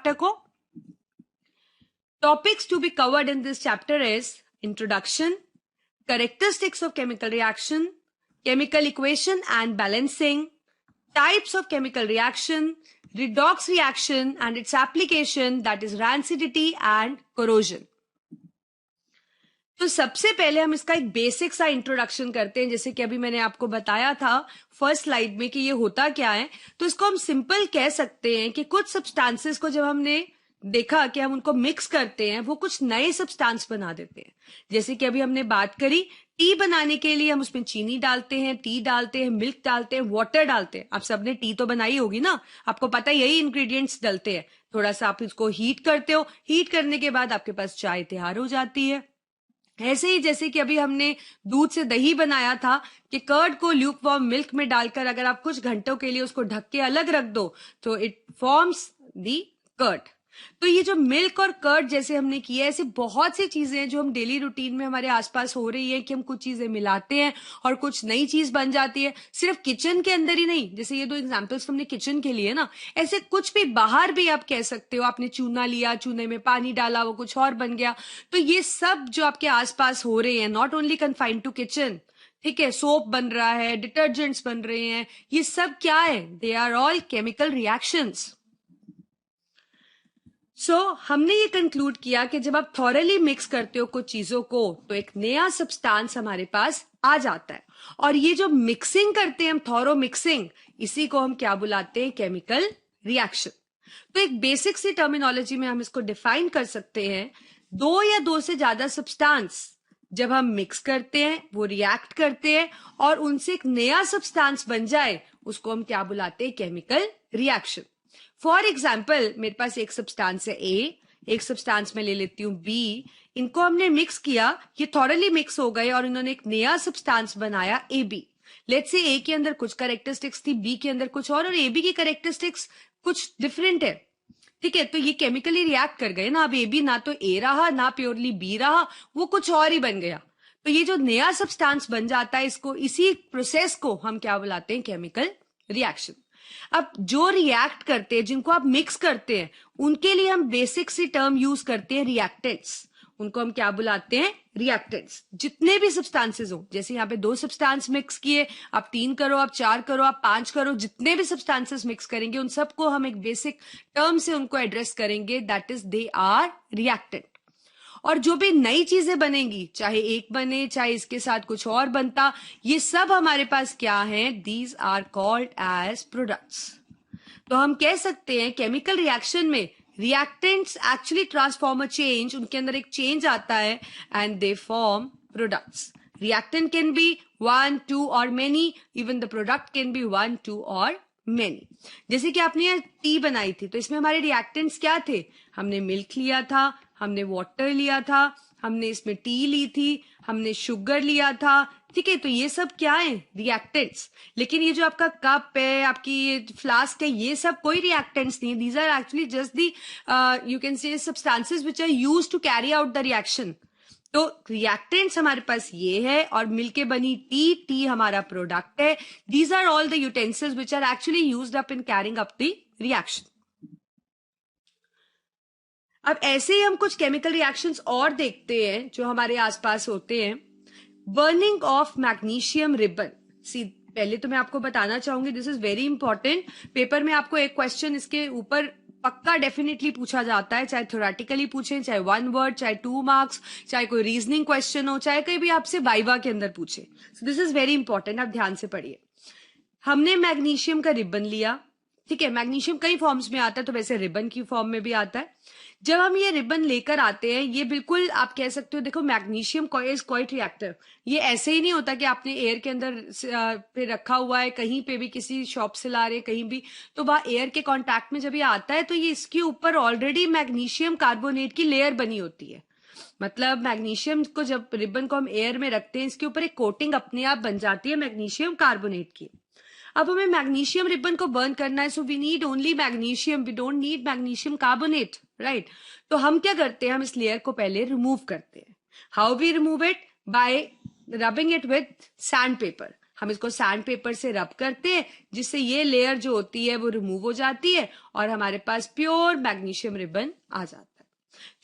को topics to be covered in this chapter is introduction, characteristics of chemical reaction, chemical equation and balancing, types of chemical reaction, redox reaction and its application, that is rancidity and corrosion. तो सबसे पहले हम इसका एक basic सा introduction करते हैं, जैसे कि अभी मैंने आपको बताया था फर्स्ट स्लाइड में कि ये होता क्या है. तो इसको हम सिंपल कह सकते हैं कि कुछ सब्सटेंसेस को जब हमने देखा कि हम उनको मिक्स करते हैं, वो कुछ नए सब्सटेंस बना देते हैं. जैसे कि अभी हमने बात करी, टी बनाने के लिए हम उसमें चीनी डालते हैं, टी डालते हैं, मिल्क डालते हैं, वाटर डालते हैं. आप सबने टी तो बनाई होगी ना, आपको पता है यही इंग्रेडिएंट्स डलते हैं. थोड़ा सा आप इसको हीट करते हो, हीट करने के बाद आपके पास चाय तैयार हो जाती है. ऐसे ही जैसे कि अभी हमने दूध से दही बनाया था कि कर्ड को ल्यूक वार्म मिल्क में डालकर अगर आप कुछ घंटों के लिए उसको ढक के अलग रख दो तो इट फॉर्म्स दी कर्ड. तो ये जो मिल्क और कर्ड जैसे हमने किया, ऐसे बहुत सी चीजें हैं जो हम डेली रूटीन में हमारे आसपास हो रही है कि हम कुछ चीजें मिलाते हैं और कुछ नई चीज बन जाती है. सिर्फ किचन के अंदर ही नहीं, जैसे ये दो एग्जांपल्स हमने किचन के लिए ना, ऐसे कुछ भी बाहर भी आप कह सकते हो. आपने चूना लिया, चूने में पानी डाला, वो कुछ और बन गया. तो ये सब जो आपके आसपास हो रहे हैं, not only confined to kitchen, ठीक है, सोप बन रहा है, डिटर्जेंट्स बन रहे हैं, ये सब क्या है? They are all chemical reactions. हमने ये कंक्लूड किया कि जब आप थॉरली मिक्स करते हो कुछ चीजों को तो एक नया सब्सटेंस हमारे पास आ जाता है. और ये जो मिक्सिंग करते हैं हम, थॉरो मिक्सिंग, इसी को हम क्या बुलाते हैं? Chemical reaction. तो एक बेसिक सी टर्मिनोलॉजी में हम इसको डिफाइन कर सकते हैं. दो या दो से ज्यादा सब्सटेंस जब हम मिक्स करते हैं, वो रिएक्ट करते हैं और उनसे एक नया सब्सटेंस बन जाए, उसको हम क्या बुलाते हैं? Chemical reaction. फॉर एग्जाम्पल, मेरे पास एक सब्सटेंस है ए, एक सब्सटेंस में ले लेती हूं बी. इनको हमने मिक्स किया, ये थॉरली मिक्स हो गए और इन्होंने एक नया सब्सटेंस बनाया ए बी. लेट्स से ए के अंदर कुछ कैरेक्टरिस्टिक्स थी, बी के अंदर कुछ और ए बी की कैरेक्टरिस्टिक्स कुछ डिफरेंट है. ठीक है, तो ये केमिकली रिएक्ट कर गए ना. अब ए बी ना तो ए रहा ना प्योरली बी रहा, वो कुछ और ही बन गया. तो ये जो नया सब्सटेंस बन जाता है, इसको, इसी प्रोसेस को हम क्या बुलाते हैं? Chemical reaction. अब जो रिएक्ट करते हैं, जिनको आप मिक्स करते हैं, उनके लिए हम बेसिक सी टर्म यूज करते हैं, रिएक्टेंट्स. उनको हम क्या बुलाते हैं? रिएक्टेंट्स. जितने भी सब्सटेंसेस हो, जैसे यहाँ पे दो सब्सटेंस मिक्स किए, आप 3 करो, आप 4 करो, आप 5 करो, जितने भी सब्सटेंसेस मिक्स करेंगे उन सबको हम एक बेसिक टर्म से उनको एड्रेस करेंगे, that is they are reactant. और जो भी नई चीजें बनेंगी, चाहे एक बने चाहे इसके साथ कुछ और बनता, ये सब हमारे पास क्या है? These are called as products. तो हम कह सकते हैं केमिकल रिएक्शन में reactants actually transform a change, उनके अंदर एक चेंज आता है and they form products. Reactant can be 1, 2 और many, even the product can be 1, 2 और मेनी. जैसे कि आपने ये टी बनाई थी, तो इसमें हमारे रिएक्टेंट्स क्या थे? हमने मिल्क लिया था, हमने वाटर लिया था, हमने इसमें टी ली थी, हमने शुगर लिया था. ठीक है, तो ये सब क्या है? रिएक्टेंट्स. लेकिन ये जो आपका कप है, आपकी ये फ्लास्क है, ये सब कोई रिएक्टेंट्स नहीं. These are actually just the you can say substances which are used to carry out the reaction. तो रिएक्टेंट्स हमारे पास ये है और मिलके बनी टी, टी हमारा प्रोडक्ट है. These are all the utensils which are actually used up in carrying up the reaction. अब ऐसे ही हम कुछ केमिकल रिएक्शंस और देखते हैं जो हमारे आसपास होते हैं. Burning of magnesium ribbon. See, पहले तो मैं आपको बताना चाहूंगी, this is very important. Paper में आपको एक क्वेश्चन इसके ऊपर पक्का डेफिनेटली पूछा जाता है, चाहे थ्योरेटिकली पूछे, चाहे 1 वर्ड, चाहे 2 मार्क्स, चाहे कोई रीजनिंग क्वेश्चन हो, चाहे कहीं भी आपसे वाइवा के अंदर पूछे. So this is very important, आप ध्यान से पढ़िए. हमने मैग्नीशियम का रिबन लिया. ठीक है, मैग्नीशियम कई फॉर्म्स में आता है, तो वैसे रिबन की फॉर्म में भी आता है. जब हम ये रिबन लेकर आते हैं, ये बिल्कुल आप कह सकते हो, देखो मैग्नीशियम इज क्वाइट रिएक्टिव. ये ऐसे ही नहीं होता कि आपने एयर के अंदर पे रखा हुआ है, कहीं पे भी किसी शॉप से ला रहे कहीं भी, तो वहां एयर के कांटेक्ट में जब ये आता है तो ये इसके ऊपर ऑलरेडी मैग्नीशियम कार्बोनेट की लेयर बनी होती है. मतलब मैग्नीशियम को जब रिबन को हम एयर में रखते हैं, इसके ऊपर एक कोटिंग अपने आप बन जाती है मैग्नीशियम कार्बोनेट की. अब हमें मैग्नीशियम रिबन को बर्न करना है, so we need only magnesium, we don't need magnesium carbonate, right. तो हम क्या करते हैं? हम इस लेयर को पहले रिमूव करते हैं. How we remove it? By rubbing it with sand paper. हम इसको सैंड पेपर से रब करते हैं, जिससे ये लेयर जो होती है वो रिमूव हो जाती है और हमारे पास प्योर मैग्नीशियम रिबन आ जाता है।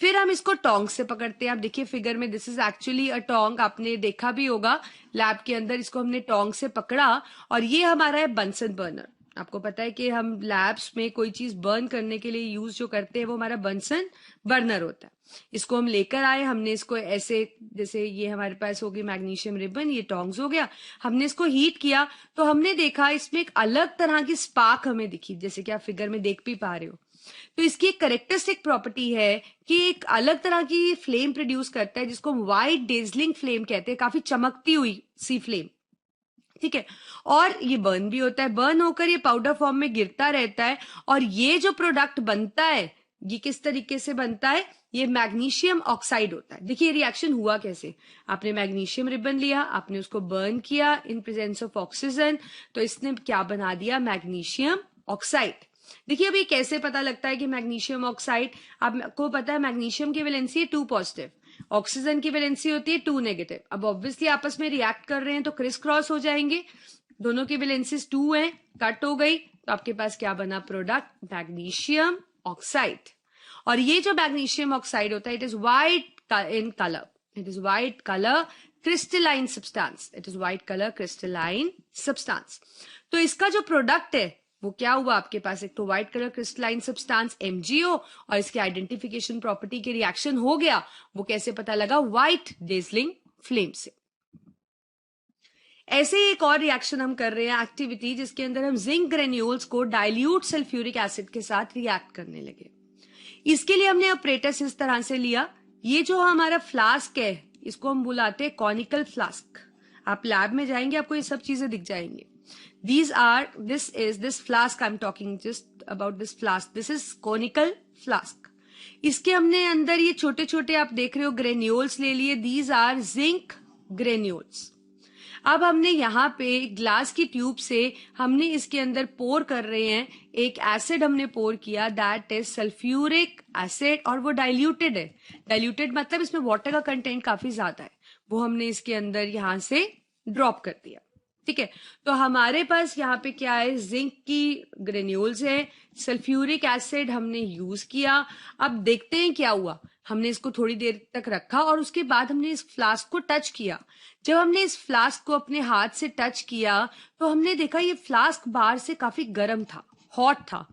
फिर हम इसको टोंग से पकड़ते हैं। आप देखिए फिगर में, दिस इज एक्चुअली अ टोंग, आपने देखा भी होगा लैब के अंदर, इसको हमने टोंग से पकड़ा और ये हमारा है बंसन बर्नर। आपको पता है कि हम लैब्स में कोई चीज बर्न करने के लिए यूज जो करते हैं वो हमारा बंसन बर्नर होता है। इसको हम लेकर आए, हमने इसको ऐसे, जैसे ये हमारे पास होगी मैग्नीशियम रिबन, ये टोंग्स हो गया, हमने इसको हीट किया तो हमने देखा इसमें एक अलग तरह की स्पार्क हमें दिखी, जैसे कि आप फिगर में देख भी पा रहे हो। तो इसकी एक करेक्टरिस्टिक प्रॉपर्टी है कि एक अलग तरह की फ्लेम प्रोड्यूस करता है, जिसको हम व्हाइट डेजलिंग फ्लेम कहते हैं, काफी चमकती हुई सी फ्लेम, ठीक है। और ये बर्न भी होता है, बर्न होकर ये पाउडर फॉर्म में गिरता रहता है। और ये जो प्रोडक्ट बनता है ये किस तरीके से बनता है, ये मैग्नीशियम ऑक्साइड होता है। देखिए रिएक्शन हुआ कैसे, आपने मैग्नीशियम रिबन लिया, आपने उसको बर्न किया इन प्रेजेंस ऑफ ऑक्सीजन, तो इसने क्या बना दिया, मैग्नीशियम ऑक्साइड। देखिए अभी कैसे पता लगता है कि मैग्नीशियम ऑक्साइड, आपको पता है मैग्नीशियम की वैलेंसी है 2 पॉजिटिव, ऑक्सीजन की वैलेंसी होती है 2 नेगेटिव। अब ऑब्वियसली आपस में रिएक्ट कर रहे हैं तो क्रिस क्रॉस हो जाएंगे, दोनों की वैलेंसीज 2 है, कट हो गई, तो आपके पास क्या बना प्रोडक्ट, मैग्नीशियम ऑक्साइड। और ये जो मैग्नीशियम ऑक्साइड होता है, it is white in colour, it is white colour crystalline substance, it is white colour crystalline substance. तो इसका जो प्रोडक्ट है वो क्या हुआ आपके पास, एक तो white colour crystalline substance MgO, और इसके आइडेंटिफिकेशन प्रॉपर्टी के रिएक्शन हो गया, वो कैसे पता लगा, व्हाइट डेजलिंग फ्लेम से। ऐसे ही एक और रिएक्शन हम कर रहे हैं, एक्टिविटी, जिसके अंदर हम जिंक ग्रेन्यूल्स को डाइल्यूट सल्फ्यूरिक एसिड के साथ रिएक्ट करने लगे। इसके लिए हमने अपरेटस इस तरह से लिया, ये जो हमारा फ्लास्क है इसको हम बुलाते हैं कॉनिकल फ्लास्क। आप लैब में जाएंगे आपको ये सब चीजें दिख जाएंगे। this flask I'm talking just about this flask, this is conical flask। इसके हमने अंदर ये छोटे छोटे आप देख रहे हो ग्रेन्यूल्स ले लिए, these are zinc granules। अब हमने यहाँ पे ग्लास की ट्यूब से हमने इसके अंदर पोर कर रहे हैं, एक एसिड हमने पोर किया, दैट इज सल्फ्यूरिक एसिड, और वो डाइल्यूटेड है। डाइल्यूटेड मतलब इसमें वाटर का कंटेंट काफी ज्यादा है, वो हमने इसके अंदर यहाँ से ड्रॉप कर दिया, ठीक है। तो हमारे पास यहाँ पे क्या है, जिंक की ग्रेन्यूल्स है, सल्फ्यूरिक एसिड हमने यूज किया। अब देखते हैं क्या हुआ, हमने इसको थोड़ी देर तक रखा और उसके बाद हमने इस फ्लास्क को टच किया। जब हमने इस फ्लास्क को अपने हाथ से टच किया तो हमने देखा ये फ्लास्क बाहर से काफी गर्म था, हॉट था।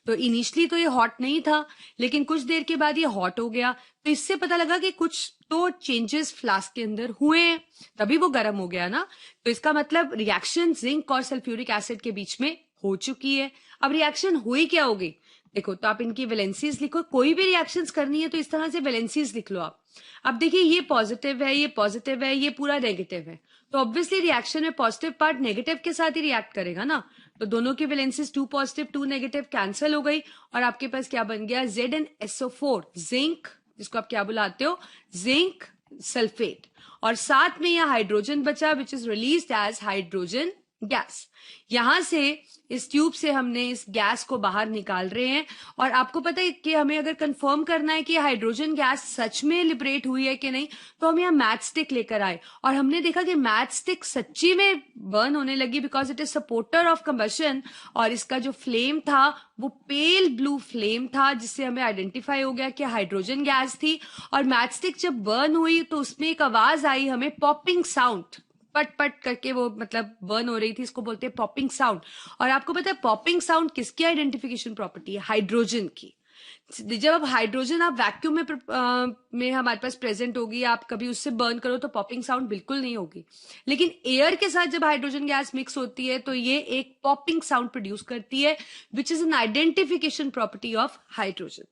तो इनिशियली तो ये हॉट नहीं था, लेकिन कुछ देर के बाद ये हॉट हो गया, तो इससे पता लगा कि कुछ तो चेंजेस फ्लास्क के अंदर हुए हैं, तभी वो गर्म हो गया ना। तो इसका मतलब रिएक्शन जिंक और सल्फ्यूरिक एसिड के बीच में हो चुकी है। अब रिएक्शन हुई क्या होगी, देखो, तो आप इनकी वैलेंसीज लिखो, कोई भी रिएक्शंस करनी है तो इस तरह से वैलेंसीज लिख लो आप। अब देखिए ये पॉजिटिव है, ये पॉजिटिव है, ये पूरा नेगेटिव है, तो ऑब्वियसली रिएक्शन में पॉजिटिव पार्ट नेगेटिव के साथ ही रिएक्ट करेगा ना। तो दोनों की वैलेंसीज 2 पॉजिटिव 2 नेगेटिव कैंसिल हो गई और आपके पास क्या बन गया, ZnSO4, जिंक, जिसको आप क्या बुलाते हो, जिंक सल्फेट, और साथ में यह हाइड्रोजन बचा which is released as hydrogen gas. यहां से इस ट्यूब से हमने इस गैस को बाहर निकाल रहे हैं, और आपको पता है कि हमें अगर कंफर्म करना है कि हाइड्रोजन गैस सच में लिबरेट हुई है कि नहीं, तो हम यहाँ मैच स्टिक लेकर आए और हमने देखा कि मैच स्टिक सच्ची में बर्न होने लगी, because it is supporter of combustion, और इसका जो फ्लेम था वो पेल ब्लू फ्लेम था, जिससे हमें आइडेंटिफाई हो गया कि हाइड्रोजन गैस थी। और मैच स्टिक जब बर्न हुई तो उसमें एक आवाज आई हमें, पॉपिंग साउंड, पट पट करके वो मतलब बर्न हो रही थी, इसको बोलते हैं पॉपिंग साउंड। और आपको पता है पॉपिंग साउंड किसकी आइडेंटिफिकेशन प्रॉपर्टी है, हाइड्रोजन की। जब अब हाइड्रोजन आप वैक्यूम में हमारे पास प्रेजेंट होगी, आप कभी उससे बर्न करो तो पॉपिंग साउंड बिल्कुल नहीं होगी, लेकिन एयर के साथ जब हाइड्रोजन गैस मिक्स होती है तो ये एक पॉपिंग साउंड प्रोड्यूस करती है, which is an identification property of hydrogen.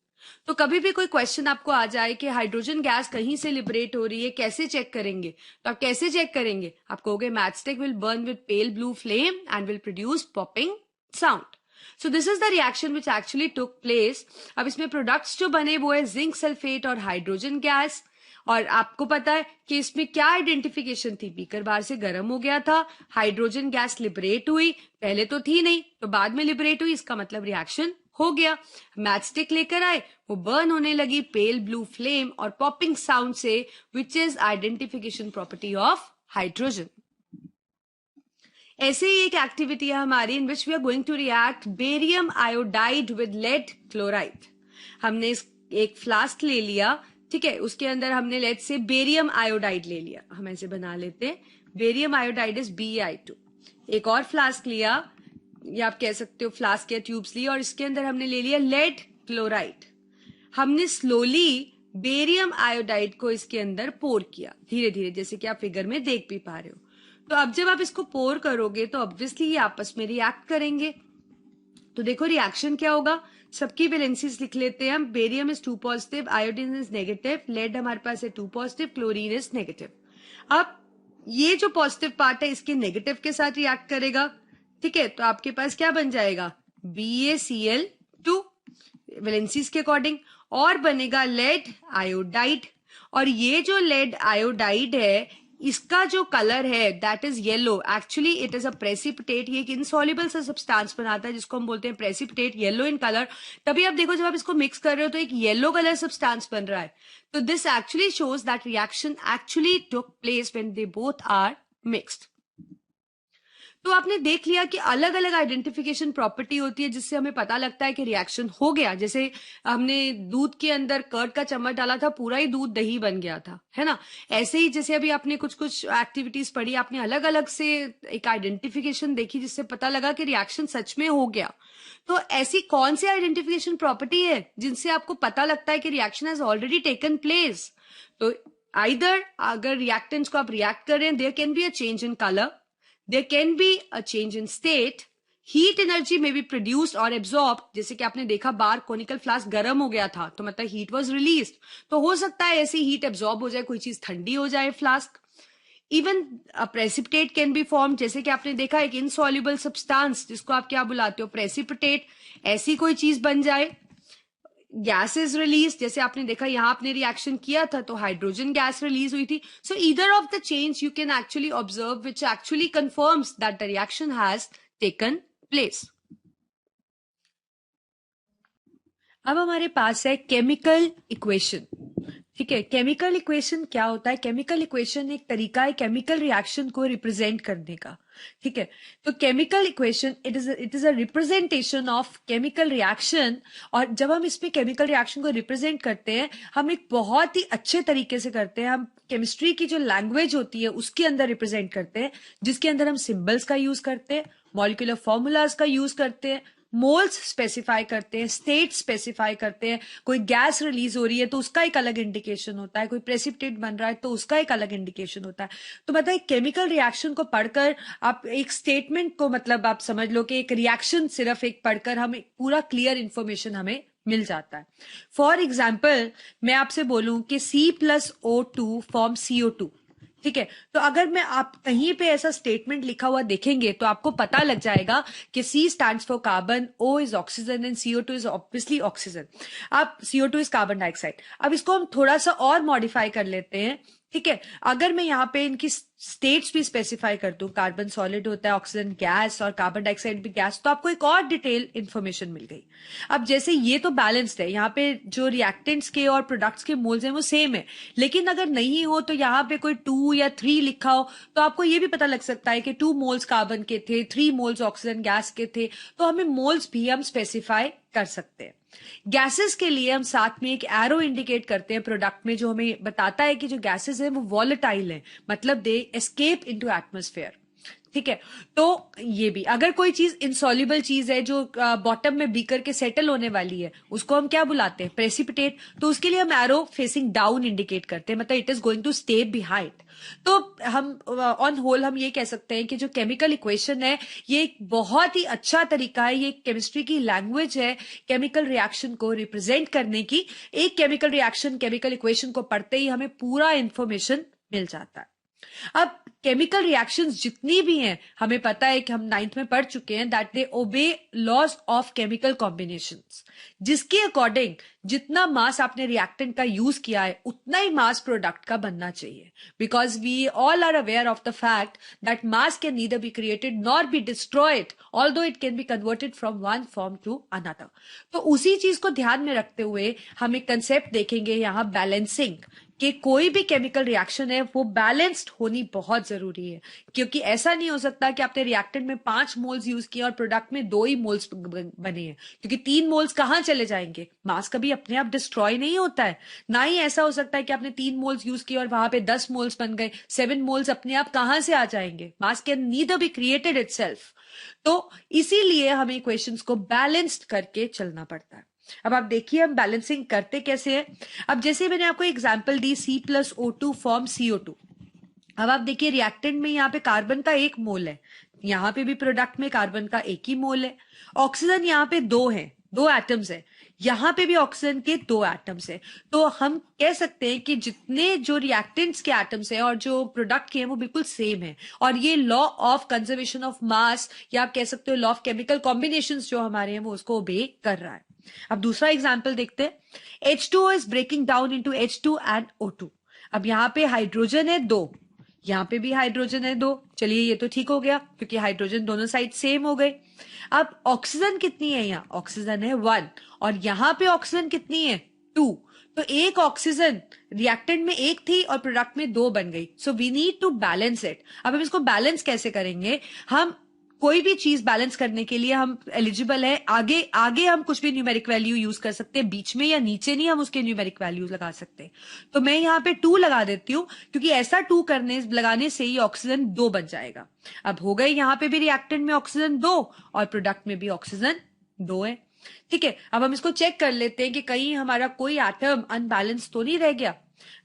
तो कभी भी कोई क्वेश्चन आपको आ जाए कि हाइड्रोजन गैस कहीं से लिबरेट हो रही है, कैसे चेक करेंगे, तो आप कैसे चेक करेंगे, आप कहोगे match stick will burn with pail blue flame and will produce popping sound. So this is the reaction which actually took place. अब इसमें प्रोडक्ट्स जो बने वो है जिंक सल्फेट और हाइड्रोजन गैस। और आपको पता है कि इसमें क्या आइडेंटिफिकेशन थी, बीकर बाहर से गर्म हो गया था, हाइड्रोजन गैस लिबरेट हुई, पहले तो थी नहीं तो बाद में लिबरेट हुई, इसका मतलब रिएक्शन हो गया। मैच स्टिक लेकर आए, वो बर्न होने लगी पेल ब्लू फ्लेम और पॉपिंग साउंड से, which is identification property of hydrogen. ऐसे ही एक एक्टिविटी है हमारी in which we are going to react barium iodide with lead chloride. हमने एक फ्लास्क ले लिया, ठीक है, उसके अंदर हमने लेट से बेरियम आयोडाइड ले लिया, हम ऐसे बना लेते हैं, बेरियम आयोडाइड इज BeI2। एक और फ्लास्क लिया, या आप कह सकते हो फ्लास्क या ट्यूब्स ली, और इसके अंदर हमने ले लिया लेड क्लोराइड। हमने स्लोली बेरियम आयोडाइड को इसके अंदर पोर किया धीरे धीरे, जैसे कि आप फिगर में देख भी पा रहे हो। तो अब जब आप इसको पोर करोगे तो ऑब्वियसली ये आपस में रिएक्ट करेंगे। तो देखो रिएक्शन क्या होगा, सबकी वैलेंसीज लिख लेते हैं हम। Barium is 2 positive, iodine is negative, lead हमारे पास है 2 पॉजिटिव, क्लोरीन इज नेगेटिव। अब ये जो पॉजिटिव पार्ट है इसके नेगेटिव के साथ रिएक्ट करेगा, ठीक है, तो आपके पास क्या बन जाएगा, BaCl2 वैलेंसीज के अकॉर्डिंग, और बनेगा लेड आयोडाइड। और ये जो लेड आयोडाइड है इसका जो कलर है that is yellow, actually it is a precipitate, ये एक इनसॉल्युबल सा सब्सटेंस बनाता है जिसको हम बोलते हैं प्रेसिपिटेट, येलो इन कलर। तभी आप देखो जब आप इसको मिक्स कर रहे हो तो एक येलो कलर सब्सटेंस बन रहा है। तो this actually shows that reaction actually took place when they both are mixed. तो आपने देख लिया कि अलग अलग आइडेंटिफिकेशन प्रॉपर्टी होती है जिससे हमें पता लगता है कि रिएक्शन हो गया। जैसे हमने दूध के अंदर कर्ड का चम्मच डाला था, पूरा ही दूध दही बन गया था, है ना। ऐसे ही जैसे अभी आपने कुछ कुछ एक्टिविटीज पढ़ी, आपने अलग अलग से एक आइडेंटिफिकेशन देखी जिससे पता लगा कि रिएक्शन सच में हो गया। तो ऐसी कौन सी आइडेंटिफिकेशन प्रॉपर्टी है जिनसे आपको पता लगता है कि reaction has already taken place. तो आइदर अगर रिएक्टेंट्स को आप रिएक्ट कर रहे हैं, there can be a change in colour, there can be a change in state, heat energy may be produced or absorbed, जैसे कि आपने देखा बार कोनिकल फ्लास्क गर्म हो गया था तो मतलब हीट वाज रिलीज्ड, तो हो सकता है ऐसी हीट एब्जॉर्ब हो जाए, कोई चीज ठंडी हो जाए flask. Even precipitate can be form, जैसे कि आपने देखा एक इनसॉल्युबल सब्सटेंस जिसको आप क्या बुलाते हो, प्रेसिपिटेट, ऐसी कोई चीज बन जाए। गैस इज रिलीज, जैसे आपने देखा यहां आपने रिएक्शन किया था तो हाइड्रोजन गैस रिलीज हुई थी। सो either of the change you can actually observe which actually confirms that the reaction has taken place. अब हमारे पास है केमिकल इक्वेशन, ठीक है। केमिकल इक्वेशन क्या होता है, केमिकल इक्वेशन एक तरीका है केमिकल रिएक्शन को रिप्रेजेंट करने का, ठीक है। तो chemical equation it is a representation of chemical reaction, और जब हम इसमें केमिकल रिएक्शन को रिप्रेजेंट करते हैं हम एक बहुत ही अच्छे तरीके से करते हैं। हम केमिस्ट्री की जो लैंग्वेज होती है उसके अंदर रिप्रेजेंट करते हैं, जिसके अंदर हम सिंबल्स का यूज करते हैं, मॉलिक्यूलर फॉर्मूलाज का यूज करते हैं, मोल्स स्पेसिफाई करते हैं, स्टेट स्पेसिफाई करते हैं। कोई गैस रिलीज हो रही है तो उसका एक अलग इंडिकेशन होता है, कोई प्रेसिपिटेट बन रहा है तो उसका एक अलग इंडिकेशन होता है। तो मतलब केमिकल रिएक्शन को पढ़कर आप एक स्टेटमेंट को, मतलब आप समझ लो कि एक रिएक्शन सिर्फ एक पढ़कर हम एक पूरा क्लियर इंफॉर्मेशन हमें मिल जाता है। फॉर एग्जाम्पल मैं आपसे बोलूं कि C+O2 फॉर्म CO2, ठीक है। तो अगर मैं आप कहीं पे ऐसा स्टेटमेंट लिखा हुआ देखेंगे तो आपको पता लग जाएगा कि C stands for carbon, O is oxygen and CO2 is obviously oxygen. अब CO2 इज कार्बन डाइऑक्साइड। अब इसको हम थोड़ा सा और मॉडिफाई कर लेते हैं, ठीक है। अगर मैं यहाँ पे इनकी स्टेट्स भी स्पेसिफाई कर दूं, कार्बन सॉलिड होता है, ऑक्सीजन गैस और कार्बन डाइऑक्साइड भी गैस, तो आपको एक और डिटेल इंफॉर्मेशन मिल गई। अब जैसे ये तो बैलेंस्ड है, यहाँ पे जो रिएक्टेंट्स के और प्रोडक्ट्स के मोल्स हैं वो सेम है, लेकिन अगर नहीं हो तो यहाँ पे कोई 2 या 3 लिखा हो तो आपको ये भी पता लग सकता है कि 2 मोल्स कार्बन के थे, 3 मोल्स ऑक्सीजन गैस के थे, तो हमें मोल्स भी हम स्पेसिफाई कर सकते हैं। गैसेस के लिए हम साथ में एक एरो इंडिकेट करते हैं प्रोडक्ट में, जो हमें बताता है कि जो गैसेस हैं वो वॉलेटाइल हैं, मतलब दे एस्केप इनटू एटमॉस्फेयर, ठीक है। तो ये भी अगर कोई चीज इनसॉल्युबल चीज है जो बॉटम में बीकर के सेटल होने वाली है, उसको हम क्या बुलाते हैं, प्रेसिपिटेट। तो उसके लिए हम एरो फेसिंग डाउन इंडिकेट करते हैं, मतलब it is going to stay behind. तो हम ऑन होल हम ये कह सकते हैं कि जो केमिकल इक्वेशन है ये एक बहुत ही अच्छा तरीका है, ये केमिस्ट्री की लैंग्वेज है केमिकल रिएक्शन को रिप्रेजेंट करने की। एक केमिकल रिएक्शन, केमिकल इक्वेशन को पढ़ते ही हमें पूरा इंफॉर्मेशन मिल जाता है। अब केमिकल रिएक्शंस जितनी भी हैं हमें पता है कि हम 9th में पढ़ चुके हैं that they obey laws of chemical combinations, जिसके अकॉर्डिंग जितना मास आपने रिएक्टेंट का यूज किया है उतना ही मास प्रोडक्ट का बनना चाहिए, because we all are aware of the fact that mass can neither be created nor be destroyed although it can be converted from one form to another. तो उसी चीज को ध्यान में रखते हुए हम एक कंसेप्ट देखेंगे यहाँ, बैलेंसिंग, कि कोई भी केमिकल रिएक्शन है वो बैलेंस्ड होनी बहुत जरूरी है, क्योंकि ऐसा नहीं हो सकता कि आपने रिएक्टेंट में 5 मोल्स यूज किया और प्रोडक्ट में 2 ही मोल्स बने हैं, क्योंकि 3 मोल्स कहाँ चले जाएंगे? मास कभी अपने आप डिस्ट्रॉय नहीं होता है। ना ही ऐसा हो सकता है कि आपने 3 मोल्स यूज किया और वहां पे 10 मोल्स बन गए, 7 मोल्स अपने आप कहां से आ जाएंगे? मास can neither be created itself. तो इसीलिए हमें इक्वेशंस को बैलेंस्ड करके चलना पड़ता है। अब आप देखिए हम बैलेंसिंग करते कैसे हैं। अब जैसे मैंने आपको एग्जांपल दी C+O2 फॉर्म CO2। अब आप देखिए रिएक्टेंट में यहाँ पे कार्बन का 1 मोल है, यहाँ पे भी प्रोडक्ट में कार्बन का 1 ही मोल है। ऑक्सीजन यहाँ पे 2 है, 2 एटम्स है, यहाँ पे भी ऑक्सीजन के 2 एटम्स है। तो हम कह सकते हैं कि जितने जो रिएक्टेंट्स के एटम्स हैं और जो प्रोडक्ट के हैं वो बिल्कुल सेम है, और ये law of conservation of mass या आप कह सकते हो लॉ ऑफ केमिकल कॉम्बिनेशंस जो हमारे हैं वो उसको ओबे कर रहा है। अब दूसरा एग्जाम्पल देखते हैं। H2O is breaking down into H2 and O2। अब यहाँ पे हाइड्रोजन है 2, यहाँ पे भी हाइड्रोजन है 2। चलिए ये तो ठीक हो गया क्योंकि हाइड्रोजन दोनों साइड सेम हो गए। अब ऑक्सीजन कितनी है? यहाँ ऑक्सीजन है 1 और यहाँ पे ऑक्सीजन कितनी है? 2। तो एक ऑक्सीजन रिएक्टेंट में 1 थी और प्रोडक्ट में 2 बन गई। So we need to balance it. अब हम इसको बैलेंस कैसे करेंगे? हम कोई भी चीज बैलेंस करने के लिए हम एलिजिबल है, आगे आगे हम कुछ भी न्यूमेरिक वैल्यू यूज कर सकते हैं, बीच में या नीचे नहीं हम उसके न्यूमेरिक वैल्यूज लगा सकते। तो मैं यहाँ पे 2 लगा देती हूँ क्योंकि ऐसा 2 लगाने से ही ऑक्सीजन 2 बन जाएगा। अब हो गए यहाँ पे भी रिएक्टेंट में ऑक्सीजन 2 और प्रोडक्ट में भी ऑक्सीजन 2 है। ठीक है, अब हम इसको चेक कर लेते हैं कि कहीं हमारा कोई एटम अनबैलेंस तो नहीं रह गया।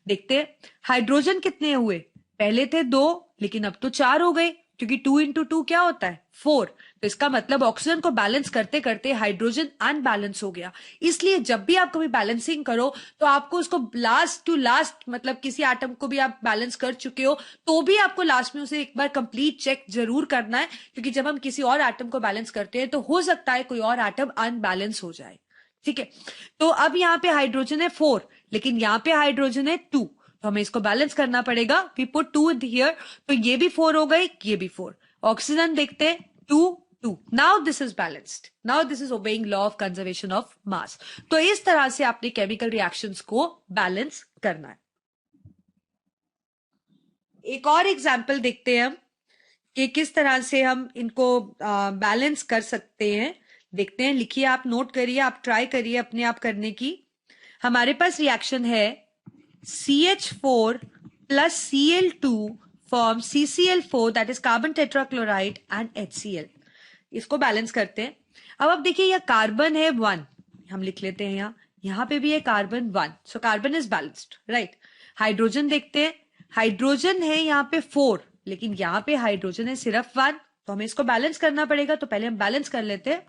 देखते हैं हाइड्रोजन कितने हुए? पहले थे 2 लेकिन अब तो 4 हो गए, क्योंकि 2 इंटू 2 क्या होता है? 4। तो इसका मतलब ऑक्सीजन को बैलेंस करते करते हाइड्रोजन अनबैलेंस हो गया। इसलिए जब भी आप कभी बैलेंसिंग करो तो आपको उसको लास्ट टू लास्ट, मतलब किसी एटम को भी आप बैलेंस कर चुके हो तो भी आपको लास्ट में उसे एक बार कंप्लीट चेक जरूर करना है, क्योंकि जब हम किसी और एटम को बैलेंस करते हैं तो हो सकता है कोई और एटम अनबैलेंस हो जाए। ठीक है, तो अब यहाँ पे हाइड्रोजन है 4 लेकिन यहाँ पे हाइड्रोजन है 2, तो हमें इसको बैलेंस करना पड़ेगा। वी पुट 2 हियर, तो ये भी 4 हो गए, ये भी 4। ऑक्सीजन देखते हैं 2 2। Now this is balanced, now this is obeying law of conservation of mass. तो इस तरह से आपने केमिकल रिएक्शंस को बैलेंस करना है। एक और एग्जांपल देखते हैं हम कि किस तरह से हम इनको बैलेंस कर सकते हैं। देखते हैं, लिखिए, आप नोट करिए, आप ट्राई करिए अपने आप करने की। हमारे पास रिएक्शन है CH4 plus Cl2 form CCl4 that is carbon tetrachloride and HCl। इसको बैलेंस करते हैं। अब आप देखिए यह कार्बन है 1, हम लिख लेते हैं यहाँ पे भी है carbon 1, so carbon is balanced, right. Hydrogen देखते हैं, हाइड्रोजन है यहाँ पे 4 लेकिन यहाँ पे हाइड्रोजन है सिर्फ 1, तो हमें इसको बैलेंस करना पड़ेगा। तो पहले हम बैलेंस कर लेते हैं,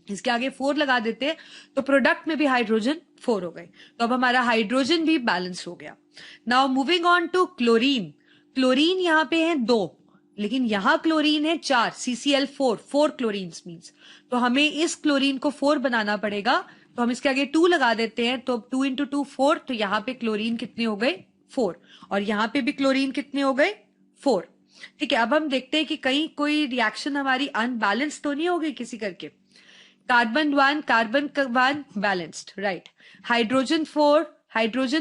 इसके आगे 4 लगा देते हैं, तो प्रोडक्ट में भी हाइड्रोजन 4 हो गए, तो अब हमारा हाइड्रोजन भी बैलेंस हो गया। Now moving on to chlorine. Chlorine यहाँ पे है 2 लेकिन यहाँ क्लोरीन है 4, CCl4, 4 क्लोरीन मीन्स, तो हमें इस क्लोरीन को 4 बनाना पड़ेगा। तो हम इसके आगे 2 लगा देते हैं, तो 2 इंटू 2 4, तो यहाँ पे क्लोरीन कितने हो गए? 4, और यहाँ पे भी क्लोरीन कितने हो गए? 4। ठीक है, अब हम देखते हैं कि कहीं कोई रिएक्शन हमारी अनबैलेंस तो नहीं हो गई किसी करके। Carbon 1 carbon 1 balanced, right. Hydrogen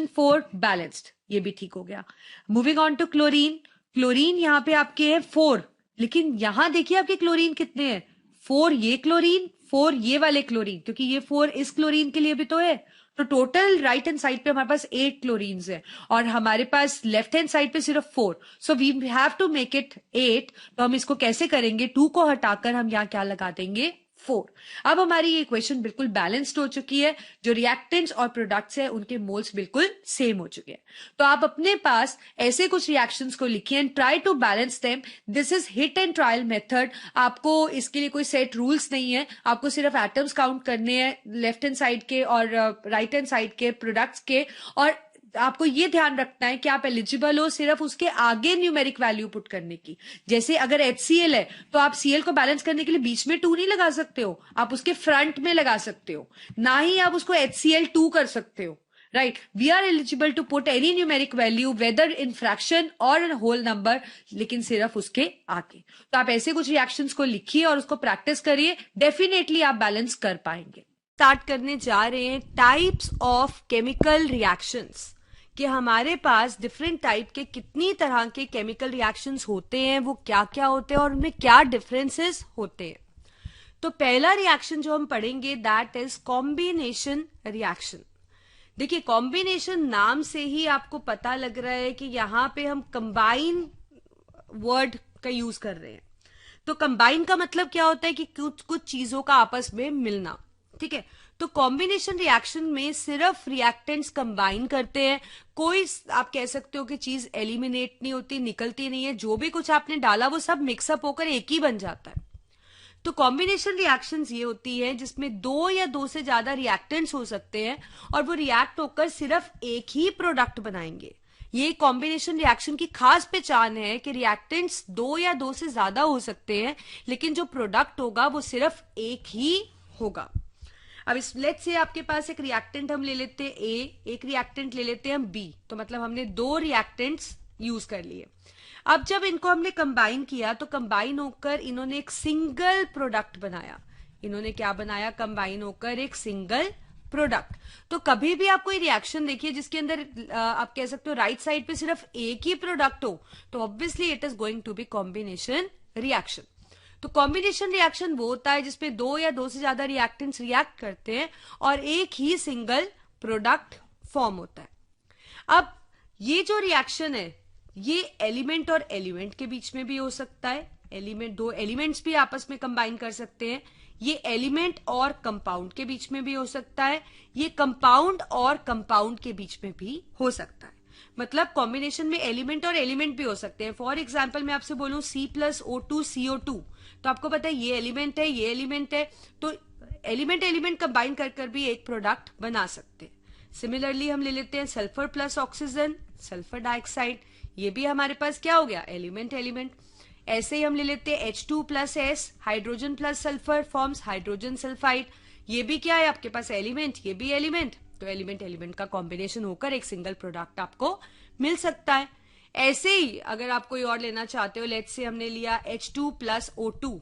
4 balanced, ये भी ठीक हो गया। Moving on to chlorine. Chlorine यहाँ पे आपके है 4 लेकिन यहाँ देखिए आपके क्लोरीन कितने हैं? 4 ये क्लोरीन, 4 ये वाले क्लोरीन, क्योंकि ये 4 इस क्लोरीन के लिए भी तो है। तो टोटल राइट हैंड साइड पे हमारे पास 8 क्लोरीन्स है और हमारे पास लेफ्ट हैंड साइड पे सिर्फ 4, so we have to make it 8। तो हम इसको कैसे करेंगे? 2 को हटाकर हम यहाँ क्या लगा देंगे? 4। अब हमारी ये इक्वेशन बिल्कुल बैलेंस्ड हो चुकी है, जो रिएक्टेंट्स और प्रोडक्ट्स है उनके मोल्स बिल्कुल सेम हो चुके हैं। तो आप अपने पास ऐसे कुछ रिएक्शंस को लिखिए and try to balance them. This is hit and trial method. आपको इसके लिए कोई सेट रूल्स नहीं है, आपको सिर्फ एटम्स काउंट करने हैं लेफ्ट हैंड साइड के और राइट हैंड साइड के प्रोडक्ट्स के, और आपको ये ध्यान रखना है कि आप एलिजिबल हो सिर्फ उसके आगे न्यूमेरिक वैल्यू पुट करने की। जैसे अगर HCl है तो आप Cl को बैलेंस करने के लिए बीच में 2 नहीं लगा सकते हो, आप उसके फ्रंट में लगा सकते हो, ना ही आप उसको HCl2 कर सकते हो, right. We are eligible to put any numeric value whether in fraction और इन होल नंबर, लेकिन सिर्फ उसके आगे। तो आप ऐसे कुछ रिएक्शंस को लिखिए और उसको प्रैक्टिस करिए, डेफिनेटली आप बैलेंस कर पाएंगे। स्टार्ट करने जा रहे हैं टाइप्स ऑफ केमिकल रिएक्शंस, कि हमारे पास डिफरेंट टाइप के कितनी तरह के केमिकल रिएक्शंस होते हैं, वो क्या क्या होते हैं और उनमें क्या डिफरेंसेस होते हैं। तो पहला रिएक्शन जो हम पढ़ेंगे दैट इज कॉम्बिनेशन रिएक्शन। देखिए, कॉम्बिनेशन नाम से ही आपको पता लग रहा है कि यहां पे हम कंबाइन वर्ड का यूज कर रहे हैं। तो कंबाइन का मतलब क्या होता है कि कुछ कुछ चीजों का आपस में मिलना। ठीक है, तो कॉम्बिनेशन रिएक्शन में सिर्फ रिएक्टेंट्स कंबाइन करते हैं, कोई आप कह सकते हो कि चीज एलिमिनेट नहीं होती, निकलती नहीं है, जो भी कुछ आपने डाला वो सब मिक्सअप होकर एक ही बन जाता है। तो कॉम्बिनेशन रिएक्शंस ये होती है जिसमें दो या दो से ज्यादा रिएक्टेंट्स हो सकते हैं और वो रिएक्ट होकर सिर्फ एक ही प्रोडक्ट बनाएंगे। ये कॉम्बिनेशन रिएक्शन की खास पहचान है कि रिएक्टेंट्स दो या दो से ज्यादा हो सकते हैं, लेकिन जो प्रोडक्ट होगा वो सिर्फ एक ही होगा। अब इस लेट्स से आपके पास एक रिएक्टेंट हम ले लेते हैं ए, एक रिएक्टेंट ले लेते हैं हम बी, तो मतलब हमने दो रिएक्टेंट्स यूज कर लिए। अब जब इनको हमने कंबाइन किया तो कंबाइन होकर इन्होंने एक सिंगल प्रोडक्ट बनाया। इन्होंने क्या बनाया? कंबाइन होकर एक सिंगल प्रोडक्ट। तो कभी भी आप कोई रिएक्शन देखिए जिसके अंदर आप कह सकते हो राइट साइड पे सिर्फ एक ही प्रोडक्ट हो, तो obviously it is going to be combination reaction. तो कॉम्बिनेशन रिएक्शन वो होता है जिसमें दो या दो से ज्यादा रिएक्टेंट्स रिएक्ट करते हैं और एक ही सिंगल प्रोडक्ट फॉर्म होता है। अब ये जो रिएक्शन है ये एलिमेंट और एलिमेंट के बीच में भी हो सकता है, एलिमेंट दो एलिमेंट्स भी आपस में कंबाइन कर सकते हैं, ये एलिमेंट और कंपाउंड के बीच में भी हो सकता है, ये कंपाउंड और कंपाउंड के बीच में भी हो सकता है। मतलब कॉम्बिनेशन में एलिमेंट और एलिमेंट भी हो सकते हैं। फॉर एग्जाम्पल मैं आपसे बोलूं C+O2 CO2, तो आपको पता है ये एलिमेंट है, ये एलिमेंट है, तो एलिमेंट एलिमेंट कंबाइन कर भी एक प्रोडक्ट बना सकते हैं। सिमिलरली हम ले लेते हैं sulphur plus oxygen, sulphur dioxide, ये भी हमारे पास क्या हो गया? Element element. ऐसे ही हम ले लेते हैं H2+S, hydrogen plus sulphur forms hydrogen sulphide, ये भी क्या है आपके पास? एलिमेंट, ये भी एलिमेंट। तो एलिमेंट एलिमेंट का कॉम्बिनेशन होकर एक सिंगल प्रोडक्ट आपको मिल सकता है। ऐसे ही अगर आप कोई और लेना चाहते हो, लेट्स से हमने लिया H2+O2,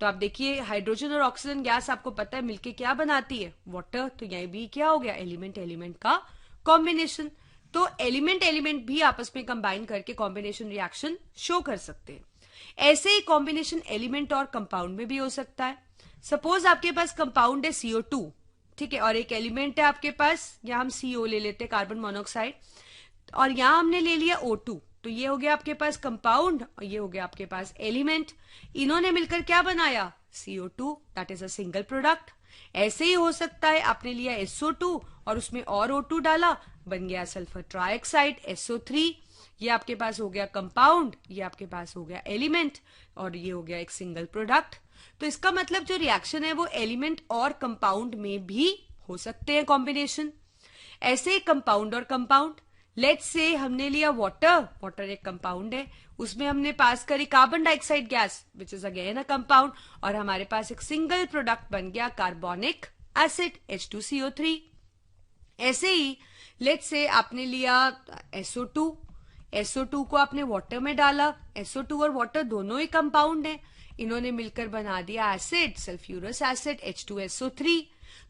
तो आप देखिए हाइड्रोजन और ऑक्सीजन गैस आपको पता है मिलके क्या बनाती है? वाटर। तो यही भी क्या हो गया? एलिमेंट एलिमेंट का कॉम्बिनेशन। तो एलिमेंट एलिमेंट भी आपस में कंबाइन करके कॉम्बिनेशन रिएक्शन शो कर सकते हैं। ऐसे ही कॉम्बिनेशन एलिमेंट और कंपाउंड में भी हो सकता है। सपोज आपके पास कंपाउंड है CO2, ठीक है, और एक एलिमेंट है आपके पास, यहां हम CO ले लेते हैं, कार्बन मोनोऑक्साइड, और यहां हमने ले लिया O2, तो ये हो गया आपके पास कंपाउंड और ये हो गया आपके पास एलिमेंट। इन्होंने मिलकर क्या बनाया? CO2, that is a single product. ऐसे ही हो सकता है आपने लिया SO2 और उसमें और O2 डाला, बन गया सल्फर ट्राइऑक्साइड SO3, ये आपके पास हो गया कंपाउंड, ये आपके पास हो गया एलिमेंट और ये हो गया एक सिंगल प्रोडक्ट। तो इसका मतलब जो रिएक्शन है वो एलिमेंट और कंपाउंड में भी हो सकते हैं कॉम्बिनेशन। ऐसे ही कंपाउंड और कंपाउंड, लेट्स से हमने लिया वाटर, वाटर एक कंपाउंड है, उसमें हमने पास करी carbon dioxide gas which is again a compound, और हमारे पास एक सिंगल प्रोडक्ट बन गया कार्बोनिक एसिड H2CO3। ऐसे ही लेट्स से आपने लिया SO2, SO2 को आपने वाटर में डाला, SO2 और वाटर दोनों ही कंपाउंड है, इन्होंने मिलकर बना दिया एसिड सल्फ्यूरस एसिड H2SO3।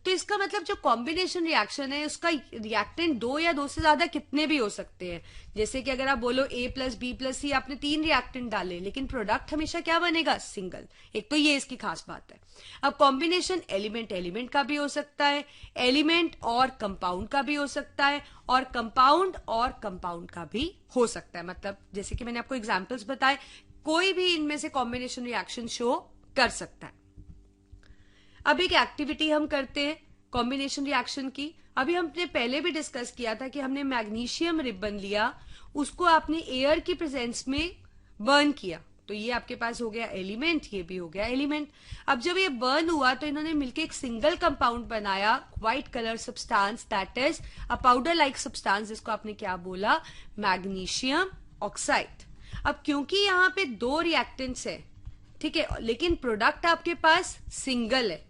तो इसका मतलब जो कॉम्बिनेशन रिएक्शन है उसका रिएक्टेंट दो या दो से ज्यादा कितने भी हो सकते हैं। जैसे कि अगर आप बोलो A+B+C, आपने 3 रिएक्टेंट डाले लेकिन प्रोडक्ट हमेशा क्या बनेगा? सिंगल। एक तो ये इसकी खास बात है। अब कॉम्बिनेशन एलिमेंट एलिमेंट का भी हो सकता है, एलिमेंट और कंपाउंड का भी हो सकता है, और कंपाउंड और कंपाउंड का भी हो सकता है। मतलब जैसे कि मैंने आपको एग्जाम्पल्स बताए, कोई भी इनमें से कॉम्बिनेशन रिएक्शन शो कर सकता है। अब एक एक्टिविटी हम करते हैं कॉम्बिनेशन रिएक्शन की। अभी हमने पहले भी डिस्कस किया था कि हमने मैग्नीशियम रिबन लिया, उसको आपने एयर की प्रेजेंस में बर्न किया, तो ये आपके पास हो गया एलिमेंट, ये भी हो गया एलिमेंट। अब जब ये बर्न हुआ तो इन्होंने मिलकर एक सिंगल कंपाउंड बनाया, white colour substance, that is a powder like substance, जिसको आपने क्या बोला? Magnesium oxide. अब क्योंकि यहाँ पे दो रिएक्टेंट्स है, ठीक है, लेकिन प्रोडक्ट आपके पास सिंगल है,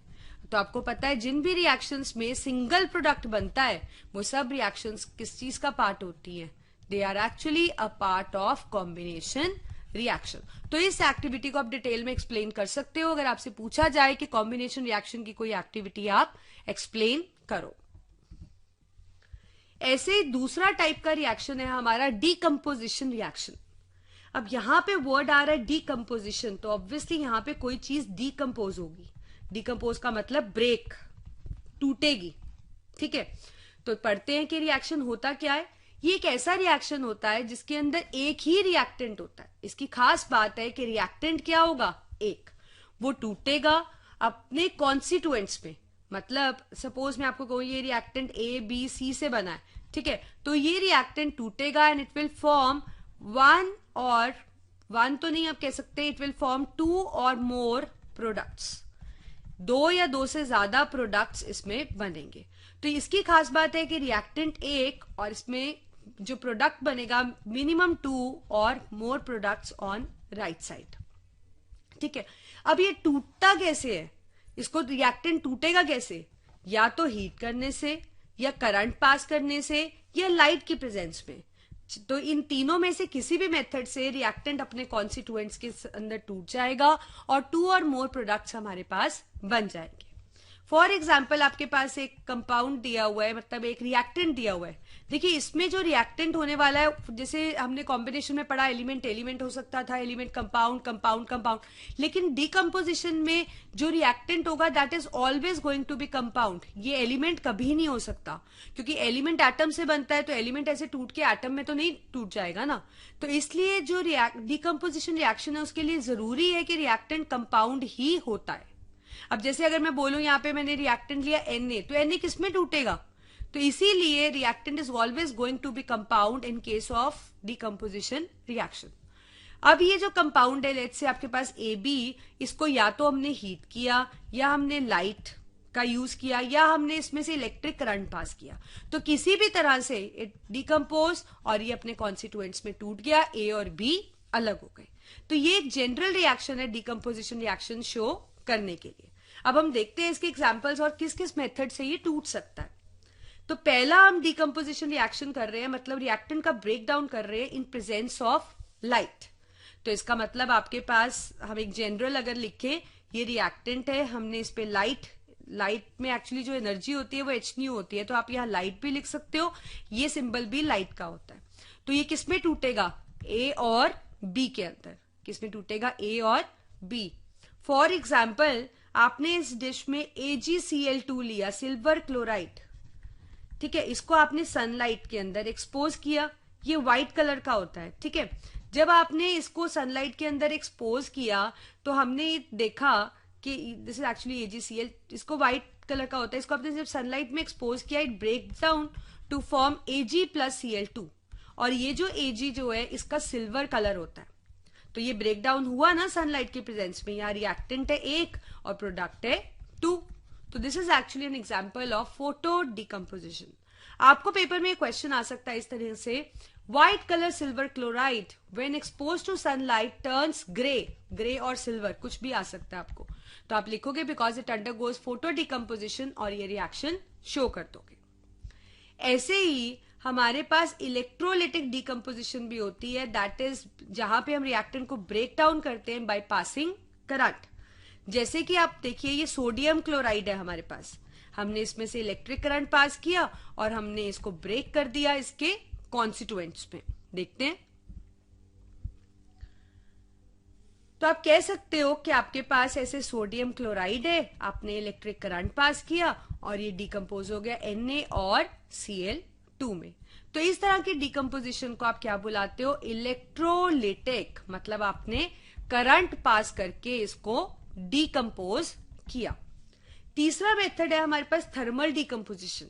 तो आपको पता है जिन भी रिएक्शंस में सिंगल प्रोडक्ट बनता है वो सब रिएक्शंस किस चीज का पार्ट होती हैं? They are actually a part of combination reaction. तो इस एक्टिविटी को आप डिटेल में एक्सप्लेन कर सकते हो अगर आपसे पूछा जाए कि कॉम्बिनेशन रिएक्शन की कोई एक्टिविटी आप एक्सप्लेन करो। ऐसे ही दूसरा टाइप का रिएक्शन है हमारा डीकम्पोजिशन रिएक्शन। अब यहां पे वर्ड आ रहा है डीकम्पोजिशन, तो ऑब्वियसली यहां पे कोई चीज डीकम्पोज होगी। डीकम्पोज का मतलब ब्रेक, टूटेगी। ठीक है, तो पढ़ते हैं कि रिएक्शन होता क्या है। ये एक ऐसा रिएक्शन होता है जिसके अंदर एक ही रिएक्टेंट होता है। इसकी खास बात है कि रिएक्टेंट क्या होगा, एक, वो टूटेगा अपने कॉन्स्टिट्यूएंट्स में। मतलब सपोज मैं आपको कहूं ये रिएक्टेंट ए बी सी से बना है, ठीक है, तो ये रिएक्टेंट टूटेगा and it will form one तो नहीं आप कह सकते, इट विल फॉर्म 2 और मोर प्रोडक्ट्स, 2 या 2 से ज्यादा प्रोडक्ट्स इसमें बनेंगे। तो इसकी खास बात है कि रिएक्टेंट एक और इसमें जो प्रोडक्ट बनेगा मिनिमम 2 और more products on right side. ठीक है, अब ये टूटता कैसे है, इसको रिएक्टेंट टूटेगा कैसे, या तो हीट करने से, या करंट पास करने से, या लाइट की प्रेजेंस में। तो इन तीनों में से किसी भी मेथड से रिएक्टेंट अपने कॉन्स्टिट्यूएंट्स के अंदर टूट जाएगा और 2 और मोर प्रोडक्ट्स हमारे पास बन जाएंगे। फॉर एग्जाम्पल आपके पास एक कंपाउंड दिया हुआ है, मतलब एक रिएक्टेंट दिया हुआ है। देखिए इसमें जो रिएक्टेंट होने वाला है, जैसे हमने कॉम्बिनेशन में पढ़ा, एलिमेंट एलिमेंट हो सकता था, एलिमेंट कंपाउंड कंपाउंड कंपाउंड, लेकिन डीकम्पोजिशन में जो रिएक्टेंट होगा that is always going to be compound. ये एलिमेंट कभी नहीं हो सकता, क्योंकि एलिमेंट एटम से बनता है, तो एलिमेंट ऐसे टूट के एटम में तो नहीं टूट जाएगा ना। तो इसलिए जो डीकम्पोजिशन रिएक्शन है उसके लिए जरूरी है कि रिएक्टेंट कंपाउंड ही होता है। अब जैसे अगर मैं बोलूं यहाँ पे मैंने रिएक्टेंट लिया Na, तो Na किसमें टूटेगा, तो इसीलिए reactant is always going to be compound in case of decomposition reaction. अब ये जो कंपाउंड है, लेट्स से आपके पास AB, इसको या तो हमने हीट किया, या हमने लाइट का यूज किया, या हमने इसमें से इलेक्ट्रिक करंट पास किया, तो किसी भी तरह से इट डीकम्पोज और ये अपने कॉन्स्टिट्यूएंट्स में टूट गया, A और B अलग हो गए। तो ये एक जनरल रिएक्शन है डीकम्पोजिशन रिएक्शन शो करने के लिए। अब हम देखते हैं इसके एग्जांपल्स और किस किस मेथड से ये टूट सकता है। तो पहला हम डीकम्पोजिशन रिएक्शन कर रहे हैं, मतलब रिएक्टेंट का ब्रेक डाउन कर रहे हैं इन प्रेजेंस ऑफ लाइट। तो इसका मतलब आपके पास हम एक जनरल अगर लिखें, ये रिएक्टेंट है, हमने इस पे लाइट में एक्चुअली जो एनर्जी होती है वो hν होती है, तो आप यहाँ लाइट भी लिख सकते हो, ये सिंबल भी लाइट का होता है। तो ये किसमें टूटेगा, A और B के अंदर, किसमें टूटेगा, A और B। फॉर एग्जाम्पल आपने इस डिश में AgCl2 लिया, सिल्वर क्लोराइड, ठीक है, इसको आपने सनलाइट के अंदर एक्सपोज किया, ये व्हाइट कलर का होता है। ठीक है, जब आपने इसको सनलाइट के अंदर एक्सपोज किया तो हमने देखा कि दिस इज एक्चुअली AgCl, इसको व्हाइट कलर का होता है, इसको आपने जब सनलाइट में एक्सपोज किया it break down to form Ag plus Cl2, और ये जो Ag जो है इसका सिल्वर कलर होता है। तो ये ब्रेक डाउन हुआ ना सनलाइट के प्रेजेंस में, यहाँ रिएक्टेंट है 1 और प्रोडक्ट है 2। तो this is actually an example of photo decomposition. आपको पेपर में क्वेश्चन आ सकता है इस तरह से, white colour silver chloride when expose to sunlight turns grey, grey और सिल्वर कुछ भी आ सकता है आपको, तो आप लिखोगे because it undergoes photo decomposition और ये रिएक्शन शो कर दोगे। ऐसे ही हमारे पास इलेक्ट्रोलिटिक डीकम्पोजिशन भी होती है, दैट इज जहां पे हम रिएक्टेंट को ब्रेक डाउन करते हैं बाय पासिंग करंट। जैसे कि आप देखिए ये सोडियम क्लोराइड है हमारे पास, हमने इसमें से इलेक्ट्रिक करंट पास किया और हमने इसको ब्रेक कर दिया इसके कॉन्स्टिट्यूएंट्स में। देखते हैं, तो आप कह सकते हो कि आपके पास ऐसे सोडियम क्लोराइड है, आपने इलेक्ट्रिक करंट पास किया और ये डीकम्पोज हो गया Na और Cl2 में। तो इस तरह की डीकम्पोजिशन को आप क्या बुलाते हो, इलेक्ट्रोलिटिक, मतलब आपने करंट पास करके इसको डीकम्पोज किया। तीसरा मेथड है हमारे पास थर्मल डीकम्पोजिशन,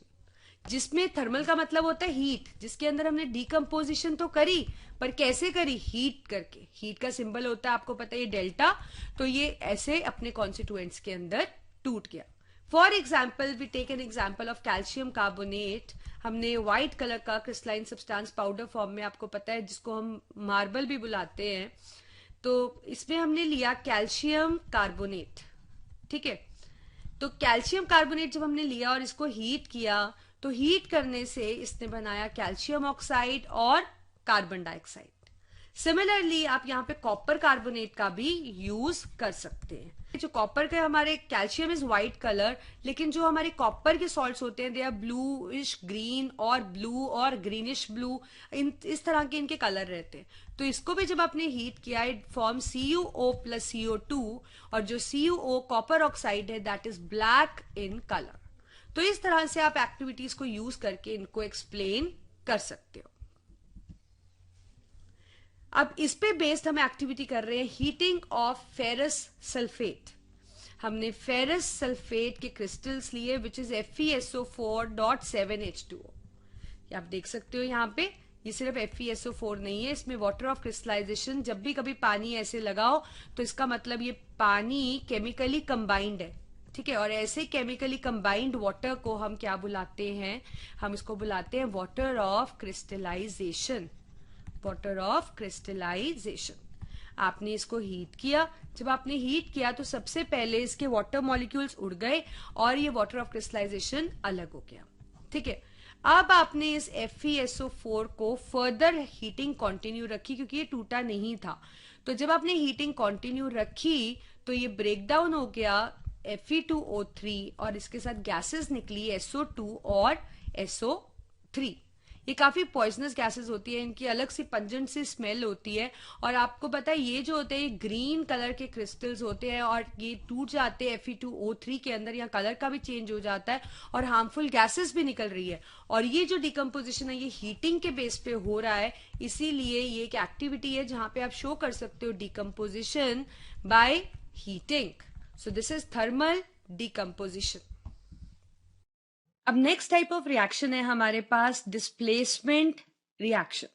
जिसमें थर्मल का मतलब होता है हीट, जिसके अंदर हमने डीकम्पोजिशन तो करी पर कैसे करी, हीट करके। हीट का सिंबल होता है आपको पता है ये डेल्टा, तो ये ऐसे अपने कॉन्स्टिट्यूएंट्स के अंदर टूट गया। For example we take an example of calcium carbonate, हमने व्हाइट कलर का क्रिस्टलाइन सब्सटेंस पाउडर फॉर्म में आपको पता है जिसको हम मार्बल भी बुलाते हैं, तो इसमें हमने लिया कैल्शियम कार्बोनेट। ठीक है, तो कैल्शियम कार्बोनेट जब हमने लिया और इसको हीट किया तो हीट करने से इसने बनाया कैल्शियम ऑक्साइड और कार्बन डाइऑक्साइड। सिमिलरली आप यहाँ पे कॉपर कार्बोनेट का भी यूज कर सकते हैं। जो कॉपर के हमारे कैल्शियम इज व्हाइट कलर, लेकिन जो हमारे कॉपर के सॉल्ट्स होते हैं दे आर ब्लूइश ग्रीन और ब्लू और ग्रीनिश ब्लू, इस तरह के इनके कलर रहते हैं। तो इसको भी जब आपने हीट किया it form CuO plus CO2, और जो CuO कॉपर ऑक्साइड है that is black in colour. तो इस तरह से आप एक्टिविटीज को यूज करके इनको एक्सप्लेन कर सकते हो। अब इस पे बेस्ड हम एक्टिविटी कर रहे हैं हीटिंग ऑफ फेरस सल्फेट। हमने फेरस सल्फेट के क्रिस्टल्स लिए विच इज FeSO4.7H2O। आप देख सकते हो यहाँ पे ये सिर्फ FeSO4 नहीं है, इसमें वाटर ऑफ क्रिस्टलाइजेशन। जब भी कभी पानी ऐसे लगाओ तो इसका मतलब ये पानी केमिकली कंबाइंड है, ठीक है। और ऐसे केमिकली कंबाइंड वाटर को हम क्या बुलाते हैं, हम इसको बुलाते हैं water of crystallisation. Water of crystallisation. आपने इसको हीट किया, जब आपने हीट किया तो सबसे पहले इसके वाटर मॉलिक्यूल्स उड़ गए और ये वाटर ऑफ क्रिस्टलाइजेशन अलग हो गया, ठीक है। अब आपने इस FeSO4 को फर्दर हीटिंग कंटिन्यू रखी क्योंकि ये टूटा नहीं था। तो जब आपने हीटिंग कंटिन्यू रखी तो ये ब्रेक डाउन हो गया Fe2O3 और इसके साथ गैसेस निकली SO2 और SO3। ये काफी पॉइजनस गैसेस होती है, इनकी अलग सी पंजेंट सी स्मेल होती है। और आपको पता है ये जो होते हैं ग्रीन कलर के क्रिस्टल्स होते हैं और ये टूट जाते हैं Fe2O3 के अंदर, यहाँ कलर का भी चेंज हो जाता है और हार्मफुल गैसेस भी निकल रही है। और ये जो डिकम्पोजिशन है ये हीटिंग के बेस पे हो रहा है, इसीलिए ये एक एक्टिविटी है जहां पे आप शो कर सकते हो decomposition by heating. So this is thermal decomposition. अब नेक्स्ट टाइप ऑफ रिएक्शन है हमारे पास डिस्प्लेसमेंट रिएक्शन,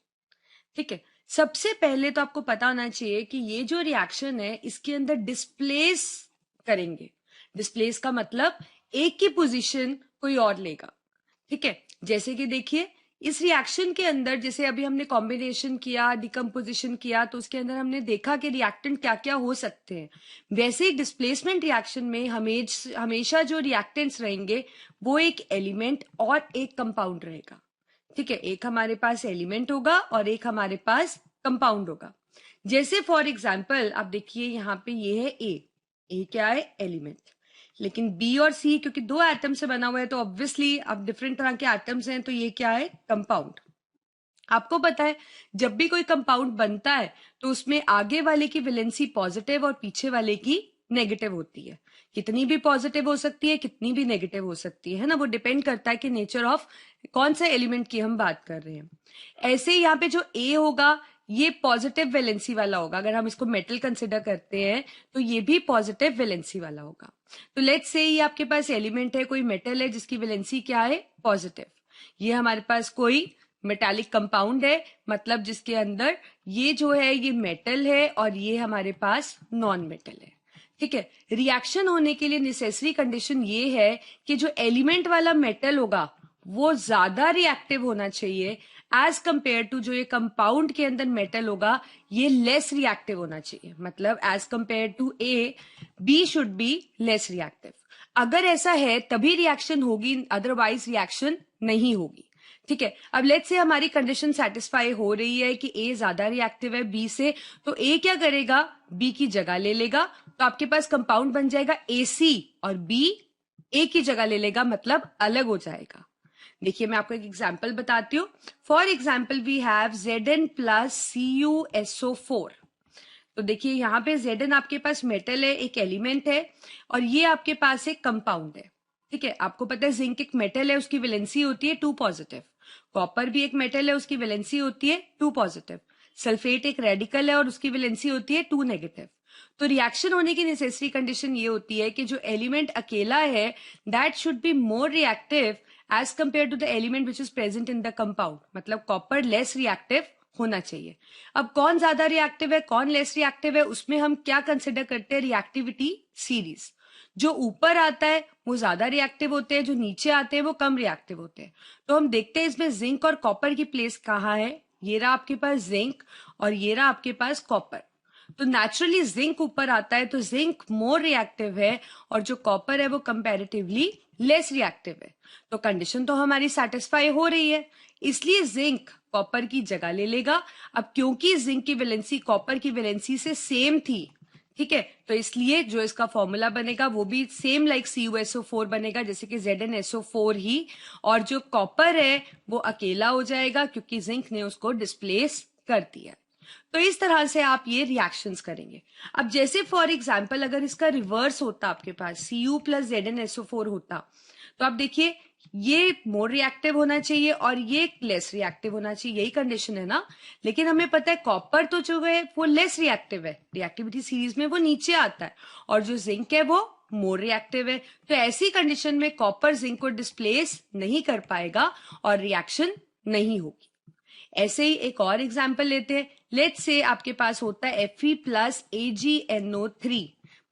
ठीक है। सबसे पहले तो आपको पता होना चाहिए कि ये जो रिएक्शन है इसके अंदर डिस्प्लेस करेंगे। डिस्प्लेस का मतलब एक की पोजीशन कोई और लेगा, ठीक है। जैसे कि देखिए इस रिएक्शन के अंदर जैसे अभी हमने कॉम्बिनेशन किया, डिकम्पोजिशन किया, तो उसके अंदर हमने देखा कि रिएक्टेंट क्या क्या हो सकते हैं। वैसे ही डिस्प्लेसमेंट रिएक्शन में हमेशा जो रिएक्टेंट्स रहेंगे वो एक एलिमेंट और एक कंपाउंड रहेगा, ठीक है। एक हमारे पास एलिमेंट होगा और एक हमारे पास कंपाउंड होगा। जैसे फॉर एग्जाम्पल आप देखिए यहाँ पे ये है ए क्या है, एलिमेंट। लेकिन बी और सी क्योंकि दो एटम से बना हुआ है तो ऑब्वियसली अब डिफरेंट तरह के एटम्स हैं, तो ये क्या है, कंपाउंड। आपको पता है जब भी कोई कंपाउंड बनता है तो उसमें आगे वाले की वैलेंसी पॉजिटिव और पीछे वाले की नेगेटिव होती है। कितनी भी पॉजिटिव हो सकती है, कितनी भी नेगेटिव हो सकती है ना, वो डिपेंड करता है कि नेचर ऑफ कौन सा एलिमेंट की हम बात कर रहे हैं। ऐसे ही यहाँ पे जो ए होगा ये पॉजिटिव वैलेंसी वाला होगा। अगर हम इसको मेटल कंसिडर करते हैं तो ये भी पॉजिटिव वैलेंसी वाला होगा। तो लेट्स से ये आपके पास एलिमेंट है, कोई मेटल है जिसकी वैलेंसी क्या है, पॉजिटिव। ये हमारे पास कोई मेटालिक कंपाउंड है, मतलब जिसके अंदर ये जो है ये मेटल है और ये हमारे पास नॉन मेटल है, ठीक है। रिएक्शन होने के लिए नेसेसरी कंडीशन ये है कि जो एलिमेंट वाला मेटल होगा वो ज्यादा रिएक्टिव होना चाहिए एज कंपेयर टू जो ये कंपाउंड के अंदर मेटल होगा ये लेस रिएक्टिव होना चाहिए। मतलब as compare to A, B should be less reactive. अगर ऐसा है तभी रिएक्शन होगी, अदरवाइज रिएक्शन नहीं होगी, ठीक है। अब लेट्स से हमारी कंडीशन सेटिस्फाई हो रही है कि ए ज्यादा रिएक्टिव है बी से, तो ए क्या करेगा, बी की जगह ले लेगा। तो आपके पास कंपाउंड बन जाएगा AC और बी ए की जगह ले लेगा, मतलब अलग हो जाएगा। देखिए मैं आपको एक एग्जाम्पल बताती हूँ। For example we have Zn plus CuSO4। तो देखिए यहाँ पे Zn आपके पास मेटल है, एक एलिमेंट है, और ये आपके पास एक कंपाउंड है, ठीक है। आपको पता है जिंक एक मेटल है, उसकी वैलेंसी होती है 2 पॉजिटिव। कॉपर भी एक मेटल है, उसकी वैलेंसी होती है 2 पॉजिटिव। सल्फेट एक रेडिकल है और उसकी वैलेंसी होती है 2 नेगेटिव। तो रिएक्शन होने की नेसेसरी कंडीशन ये होती है कि जो एलिमेंट अकेला है that should be more reactive as compare to the element which is present in the compound. मतलब कॉपर लेस रिएक्टिव होना चाहिए। अब कौन ज्यादा रिएक्टिव है, कौन लेस रिएक्टिव है, उसमें हम क्या कंसिडर करते हैं, रिएक्टिविटी सीरीज। जो ऊपर आता है वो ज्यादा रिएक्टिव होते हैं, जो नीचे आते हैं वो कम रिएक्टिव होते हैं। तो हम देखते हैं इसमें जिंक और कॉपर की प्लेस कहाँ है। ये रहा आपके पास जिंक और ये रहा आपके पास कॉपर। तो नेचुरली जिंक ऊपर आता है, तो जिंक मोर रिएक्टिव है और जो कॉपर है वो कंपैरेटिवली लेस रिएक्टिव है। तो कंडीशन तो हमारी सेटिस्फाई हो रही है, इसलिए जिंक कॉपर की जगह ले लेगा। अब क्योंकि जिंक की वैलेंसी कॉपर की वैलेंसी से सेम थी, ठीक है, तो इसलिए जो इसका फॉर्मूला बनेगा वो भी सेम लाइक CuSO4 बनेगा, जैसे कि ZnSO4 ही, और जो कॉपर है वो अकेला हो जाएगा क्योंकि जिंक ने उसको डिस्प्लेस कर दिया। तो इस तरह से आप ये रिएक्शंस करेंगे। अब जैसे फॉर एग्जांपल अगर इसका रिवर्स होता, आपके पास Cu प्लस ZnSO4 होता, तो आप देखिए ये मोर रिएक्टिव होना चाहिए और ये लेस रिएक्टिव होना चाहिए, यही कंडीशन है ना। लेकिन हमें पता है कॉपर तो जो है वो लेस रिएक्टिव है, रिएक्टिविटी सीरीज में वो नीचे आता है, और जो जिंक है वो मोर रिएक्टिव है। तो ऐसी कंडीशन में कॉपर जिंक को डिस्प्लेस नहीं कर पाएगा और रिएक्शन नहीं होगी। ऐसे ही एक और एग्जाम्पल लेते हैं। लेट्स से आपके पास होता है Fe प्लस AgNO3,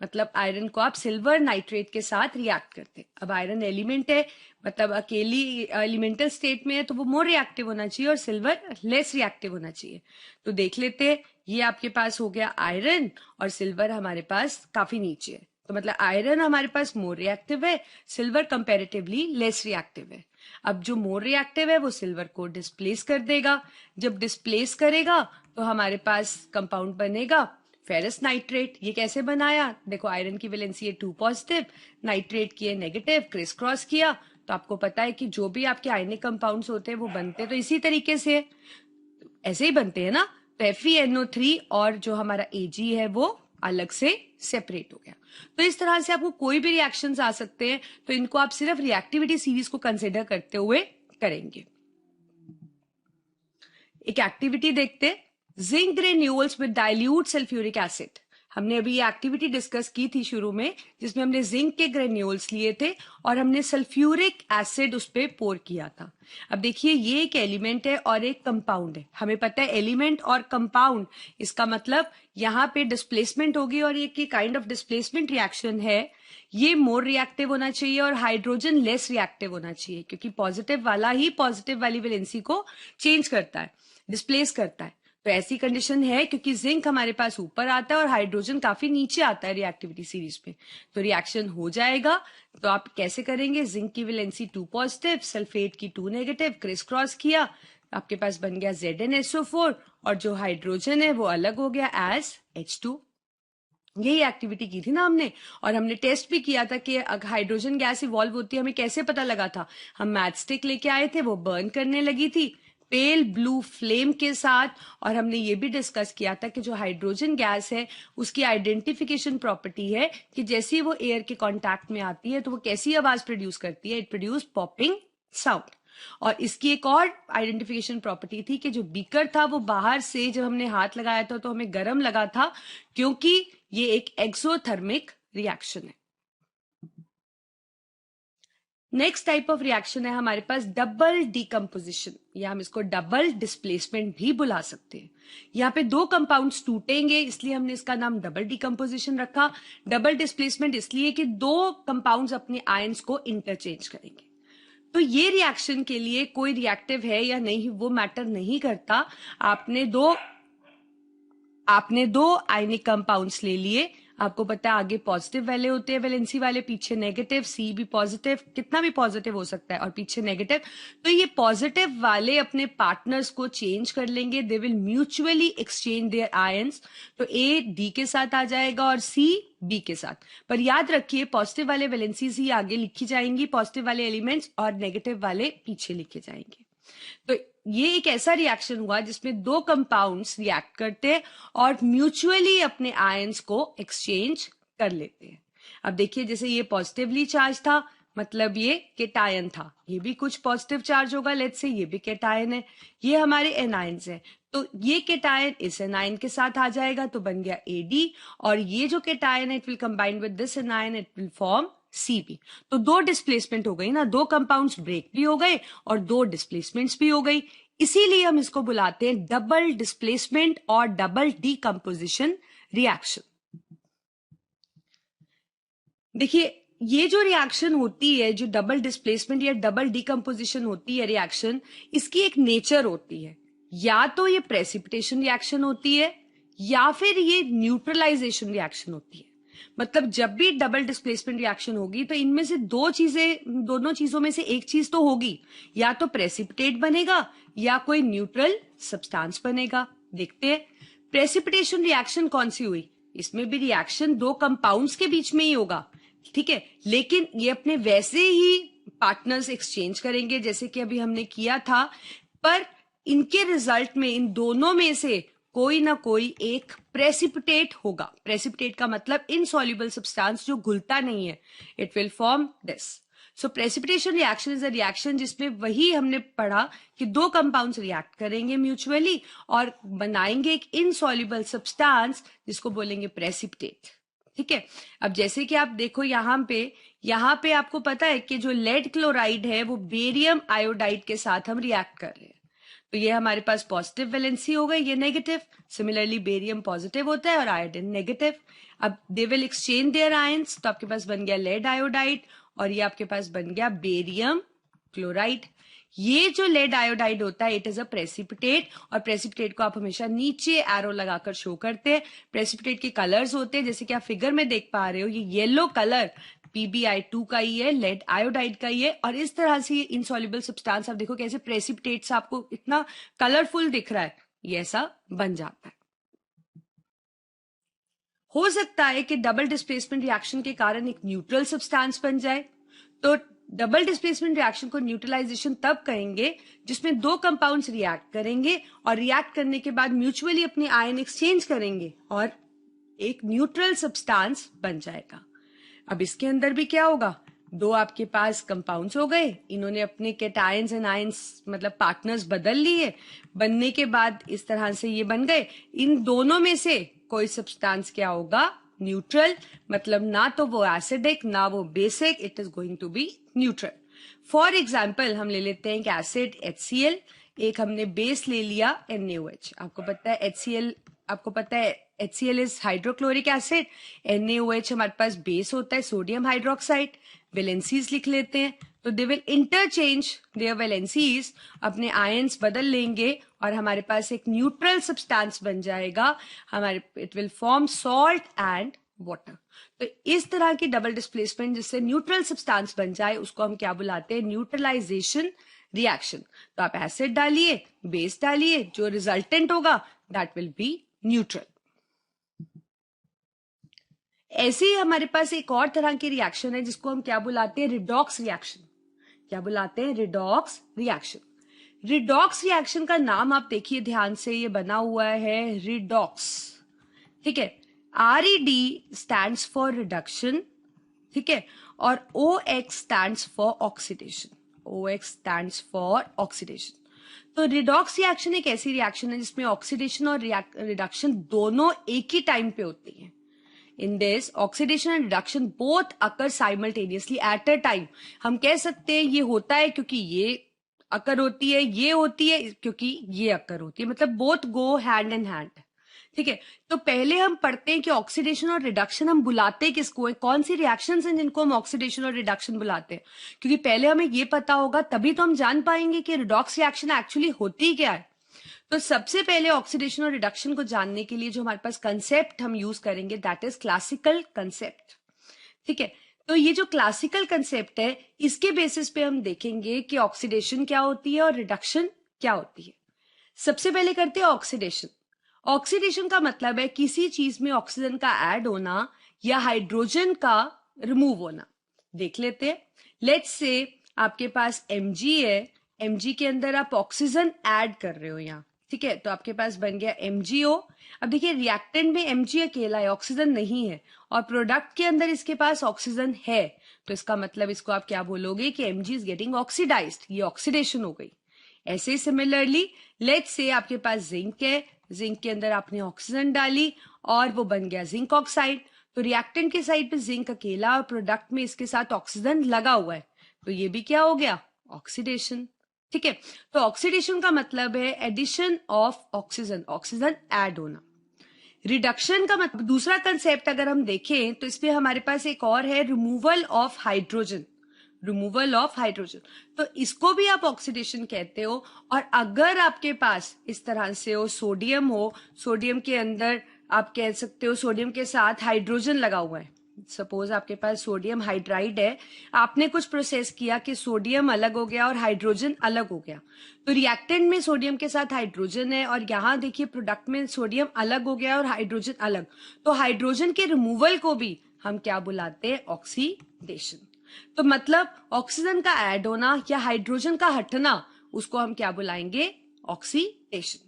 मतलब आयरन को आप सिल्वर नाइट्रेट के साथ रिएक्ट करते हैं। अब आयरन एलिमेंट है, मतलब अकेली एलिमेंटल स्टेट में है, तो वो मोर रिएक्टिव होना चाहिए और सिल्वर लेस रिएक्टिव होना चाहिए। तो देख लेते हैं, ये आपके पास हो गया आयरन और सिल्वर हमारे पास काफी नीचे है, तो मतलब आयरन हमारे पास मोर रिएक्टिव है, सिल्वर कंपैरेटिवली लेस रिएक्टिव है। अब जो मोर रिएक्टिव है वो सिल्वर को डिस्प्लेस कर देगा। जब डिस्प्लेस करेगा तो हमारे पास कंपाउंड बनेगा फेरस नाइट्रेट। ये कैसे बनाया, देखो आयरन की वैलेंसी है 2 पॉजिटिव, नाइट्रेट की है नेगेटिव, क्रिस क्रॉस किया, तो आपको पता है कि जो भी आपके आयनिक कंपाउंड्स होते हैं वो बनते तो इसी तरीके से, ऐसे ही बनते हैं ना। तो FeNO3 और जो हमारा Ag है वो अलग से सेपरेट हो गया। तो इस तरह से आपको कोई भी रिएक्शंस आ सकते हैं, तो इनको आप सिर्फ रिएक्टिविटी सीरीज को कंसिडर करते हुए करेंगे। एक एक्टिविटी देखते, zinc granules with dilute sulphuric acid. हमने अभी ये एक्टिविटी डिस्कस की थी शुरू में, जिसमें हमने जिंक के ग्रेन्यूल्स लिए थे और हमने सल्फ्यूरिक एसिड उस पर पोर किया था। अब देखिए ये एक एलिमेंट है और एक कंपाउंड है। हमें पता है एलिमेंट और कंपाउंड, इसका मतलब यहाँ पे डिस्प्लेसमेंट होगी और ये काइंड ऑफ डिस्प्लेसमेंट रिएक्शन है। ये मोर रिएक्टिव होना चाहिए और हाइड्रोजन लेस रिएक्टिव होना चाहिए, क्योंकि पॉजिटिव वाला ही पॉजिटिव वाली वैलेंसी को चेंज करता है, डिस्प्लेस करता है। तो ऐसी कंडीशन है क्योंकि जिंक हमारे पास ऊपर आता है और हाइड्रोजन काफी नीचे आता है रिएक्टिविटी सीरीज में, तो रिएक्शन हो जाएगा। तो आप कैसे करेंगे, जिंक की वैलेंसी 2 पॉजिटिव, सल्फेट की 2 नेगेटिव, क्रिस क्रॉस किया, आपके पास बन गया ZnSO4 और जो हाइड्रोजन है वो अलग हो गया एज H2। यही एक्टिविटी की थी ना हमने, और हमने टेस्ट भी किया था कि हाइड्रोजन गैस इवॉल्व होती है, हमें कैसे पता लगा था। हम मैचस्टिक लेके आए थे, वो बर्न करने लगी थी पेल ब्लू फ्लेम के साथ, और हमने ये भी डिस्कस किया था कि जो हाइड्रोजन गैस है उसकी आइडेंटिफिकेशन प्रॉपर्टी है कि जैसे ही वो एयर के कांटेक्ट में आती है तो वो कैसी आवाज प्रोड्यूस करती है, इट प्रोड्यूस पॉपिंग साउंड। और इसकी एक और आइडेंटिफिकेशन प्रॉपर्टी थी कि जो बीकर था वो बाहर से जब हमने हाथ लगाया था तो हमें गर्म लगा था, क्योंकि ये एक एक्सोथर्मिक रिएक्शन है। नेक्स्ट टाइप ऑफ रिएक्शन है हमारे पास डबल डीकम्पोजिशन, या हम इसको डबल डिस्प्लेसमेंट भी बुला सकते हैं। यहाँ पे 2 कंपाउंड्स टूटेंगे, इसलिए हमने इसका नाम डबल डीकम्पोजिशन रखा। डबल डिस्प्लेसमेंट इसलिए कि 2 कंपाउंड्स अपने आयंस को इंटरचेंज करेंगे। तो ये रिएक्शन के लिए कोई रिएक्टिव है या नहीं वो मैटर नहीं करता। आपने दो आयनिक कंपाउंड्स ले लिए, आपको पता है आगे पॉजिटिव वाले होते हैं वैलेंसी वाले, पीछे नेगेटिव, सी भी पॉजिटिव, कितना भी पॉजिटिव हो सकता है, और पीछे नेगेटिव। तो ये पॉजिटिव वाले अपने पार्टनर्स को चेंज कर लेंगे, they will mutually exchange there ions. तो ए डी के साथ आ जाएगा और सी बी के साथ। पर याद रखिए पॉजिटिव वाले वैलेंसीज ही आगे लिखी जाएंगी, पॉजिटिव वाले एलिमेंट्स, और नेगेटिव वाले पीछे लिखे जाएंगे। तो ये एक ऐसा रिएक्शन हुआ जिसमें 2 कंपाउंड्स रिएक्ट करते हैं और म्यूचुअली अपने आयंस को एक्सचेंज कर लेते हैं। अब देखिए जैसे ये पॉजिटिवली चार्ज था, मतलब ये केटायन था, ये भी कुछ पॉजिटिव चार्ज होगा, लेट्स से ये भी केटायन है, ये हमारे एनायंस है। तो ये केटायन इस एनायन के साथ आ जाएगा तो बन गया AD, और ये जो केटायन है it will combine with this anion, it will form CB। तो 2 डिस्प्लेसमेंट हो गई ना, 2 कंपाउंड्स ब्रेक भी हो गए और 2 डिस्प्लेसमेंट्स भी हो गई, इसीलिए हम इसको बुलाते हैं डबल डिस्प्लेसमेंट और डबल डीकम्पोजिशन रिएक्शन। देखिए ये जो रिएक्शन होती है, जो डबल डिस्प्लेसमेंट या डबल डीकम्पोजिशन होती है रिएक्शन, इसकी एक नेचर होती है, या तो ये प्रेसिपिटेशन रिएक्शन होती है या फिर ये न्यूट्रलाइजेशन रिएक्शन होती है। मतलब जब भी डबल डिस्प्लेसमेंट रिएक्शन होगी तो इनमें से दोनों चीजों में से एक चीज तो होगी, या तो प्रेसिपिटेट बनेगा या कोई न्यूट्रल सब्सटेंस बनेगा। देखते हैं प्रेसिपिटेशन रिएक्शन कौन सी हुई, इसमें भी रिएक्शन दो कंपाउंड्स के बीच में ही होगा, ठीक है, लेकिन ये अपने वैसे ही पार्टनर्स एक्सचेंज करेंगे जैसे कि अभी हमने किया था, पर इनके रिजल्ट में इन दोनों में से कोई ना कोई एक प्रेसिपिटेट होगा। प्रेसिपिटेट का मतलब इनसॉल्युबल सब्सटेंस जो घुलता नहीं है, it will form this. So precipitation reaction is a reaction जिसमें वही हमने पढ़ा कि दो कंपाउंड्स रिएक्ट करेंगे म्यूचुअली और बनाएंगे एक इनसॉल्युबल सब्सटेंस जिसको बोलेंगे प्रेसिपिटेट, ठीक है। अब जैसे कि आप देखो यहाँ पे आपको पता है कि जो लेड क्लोराइड है वो बेरियम आयोडाइड के साथ हम रिएक्ट कर रहे हैं, तो ये हमारे पास पॉजिटिव वैलेंसी हो गई, ये नेगेटिव। सिमिलरली बेरियम पॉजिटिव होता है और आयोडीन नेगेटिव। अब they will exchange there ions, तो आपके पास बन गया लेड आयोडाइड और ये आपके पास बन गया बेरियम क्लोराइड। ये जो लेड आयोडाइड होता है इट इज अ प्रेसिपिटेट, और प्रेसिपिटेट को आप हमेशा नीचे एरो लगाकर शो करते हैं। प्रेसिपिटेट के कलर्स होते हैं जैसे कि आप फिगर में देख पा रहे हो, ये येलो कलर PbI2 का ही है, लेड आयोडाइड का ही है, और इस तरह से ये इनसॉल्युबल सब्सटेंस आप देखो कैसे प्रेसिपिटेट से आपको इतना कलरफुल दिख रहा है, ये ऐसा बन जाता है। हो सकता है कि डबल डिस्प्लेसमेंट रिएक्शन के कारण एक न्यूट्रल सब्सटेंस बन जाए, तो डबल डिस्प्लेसमेंट रिएक्शन को न्यूट्रलाइजेशन तब कहेंगे जिसमें दो कंपाउंड्स रिएक्ट करेंगे और रिएक्ट करने के बाद म्यूचुअली अपने आयन एक्सचेंज करेंगे और एक न्यूट्रल सब्सटेंस बन जाएगा। अब इसके अंदर भी क्या होगा, दो आपके पास कंपाउंड्स हो गए, इन्होंने अपने कैटायंस एंड आयंस मतलब पार्टनर्स बदल लिए, बनने के बाद इस तरह से ये बन गए। इन दोनों में से कोई सब्सटेंस क्या होगा, न्यूट्रल, मतलब ना तो वो एसिडिक ना वो basic, it is going to be neutral. For example हम ले लेते हैं एक एसिड HCl, एक हमने बेस ले लिया NaOH। आपको पता है HCl is hydrochloric acid, NaOH हमारे पास बेस होता है सोडियम हाइड्रोक्साइड। वैलेंसीज लिख लेते हैं, तो they will interchange their valencies, अपने आयंस बदल लेंगे और हमारे पास एक न्यूट्रल सब्सटेंस बन जाएगा, it will form salt and water. तो इस तरह की डबल डिस्प्लेसमेंट जिससे न्यूट्रल सब्सटेंस बन जाए उसको हम क्या बुलाते हैं, न्यूट्रलाइजेशन रिएक्शन। तो आप एसिड डालिए, बेस डालिए, जो रिजल्टेंट होगा दैट विल बी न्यूट्रल। ऐसे ही हमारे पास एक और तरह की रिएक्शन है जिसको हम क्या बुलाते हैं, रिडॉक्स रिएक्शन। क्या बुलाते हैं, रिडॉक्स रिएक्शन। रिडॉक्स रिएक्शन का नाम आप देखिए ध्यान से, ये बना हुआ है रिडॉक्स, ठीक है। RED स्टैंड्स फॉर रिडक्शन, ठीक है, और OX stands for oxidation, OX stands for oxidation. तो रिडॉक्स रिएक्शन एक ऐसी रिएक्शन है जिसमें ऑक्सीडेशन और रिडक्शन दोनों एक ही टाइम पे होती है। In this, oxidation and reduction both occur simultaneously at a time. हम कह सकते हैं ये होता है क्योंकि ये अकर होती है, ये होती है क्योंकि ये अकर होती है, मतलब both go hand in hand, ठीक है। तो पहले हम पढ़ते हैं कि ऑक्सीडेशन और रिडक्शन हम बुलाते हैं किसको है, कौन सी रिएक्शंस हैं जिनको हम ऑक्सीडेशन और रिडक्शन बुलाते हैं, क्योंकि पहले हमें ये पता होगा तभी तो हम जान पाएंगे कि रिडॉक्स रिएक्शन एक्चुअली होती क्या है। तो सबसे पहले ऑक्सीडेशन और रिडक्शन को जानने के लिए जो हमारे पास कंसेप्ट हम यूज करेंगे दैट इज क्लासिकल कंसेप्ट, ठीक है। तो ये जो क्लासिकल कंसेप्ट है इसके बेसिस पे हम देखेंगे कि ऑक्सीडेशन क्या होती है और रिडक्शन क्या होती है। सबसे पहले करते हैं ऑक्सीडेशन। ऑक्सीडेशन का मतलब है किसी चीज में ऑक्सीजन का ऐड होना या हाइड्रोजन का रिमूव होना। देख लेते हैं, लेट्स से आपके पास Mg है, Mg के अंदर आप ऑक्सीजन ऐड कर रहे हो यहाँ, ठीक है, तो आपके पास बन गया MgO। अब देखिए रिएक्टेंट में Mg अकेला है, ऑक्सीजन नहीं है, और प्रोडक्ट के अंदर इसके पास ऑक्सीजन है, तो इसका मतलब इसको आप क्या बोलोगे कि Mg इज गेटिंग ऑक्सीडाइज्ड, ये ऑक्सीडेशन हो गई। ऐसे सिमिलरली लेट्स से आपके पास जिंक है, जिंक के अंदर आपने ऑक्सीजन डाली और वो बन गया जिंक ऑक्साइड, तो रिएक्टेंट के साइड पे जिंक अकेला और प्रोडक्ट में इसके साथ ऑक्सीजन लगा हुआ है, तो ये भी क्या हो गया, ऑक्सीडेशन, ठीक है। तो ऑक्सीडेशन का मतलब है addition of oxygen, oxygen add होना। रिडक्शन का मतलब दूसरा कंसेप्ट अगर हम देखें तो इसमें हमारे पास एक और है removal of hydrogen, removal of hydrogen, तो इसको भी आप ऑक्सीडेशन कहते हो। और अगर आपके पास इस तरह से हो, सोडियम के अंदर आप कह सकते हो सोडियम के साथ हाइड्रोजन लगा हुआ है, सपोज आपके पास सोडियम हाइड्राइड है, आपने कुछ प्रोसेस किया कि सोडियम अलग हो गया और हाइड्रोजन अलग हो गया, तो रिएक्टेंट में सोडियम के साथ हाइड्रोजन है और यहाँ देखिए प्रोडक्ट में सोडियम अलग हो गया और हाइड्रोजन अलग, तो हाइड्रोजन के रिमूवल को भी हम क्या बुलाते हैं? ऑक्सीडेशन। तो मतलब ऑक्सीजन का ऐड होना या हाइड्रोजन का हटना, उसको हम क्या बुलाएंगे? ऑक्सीडेशन।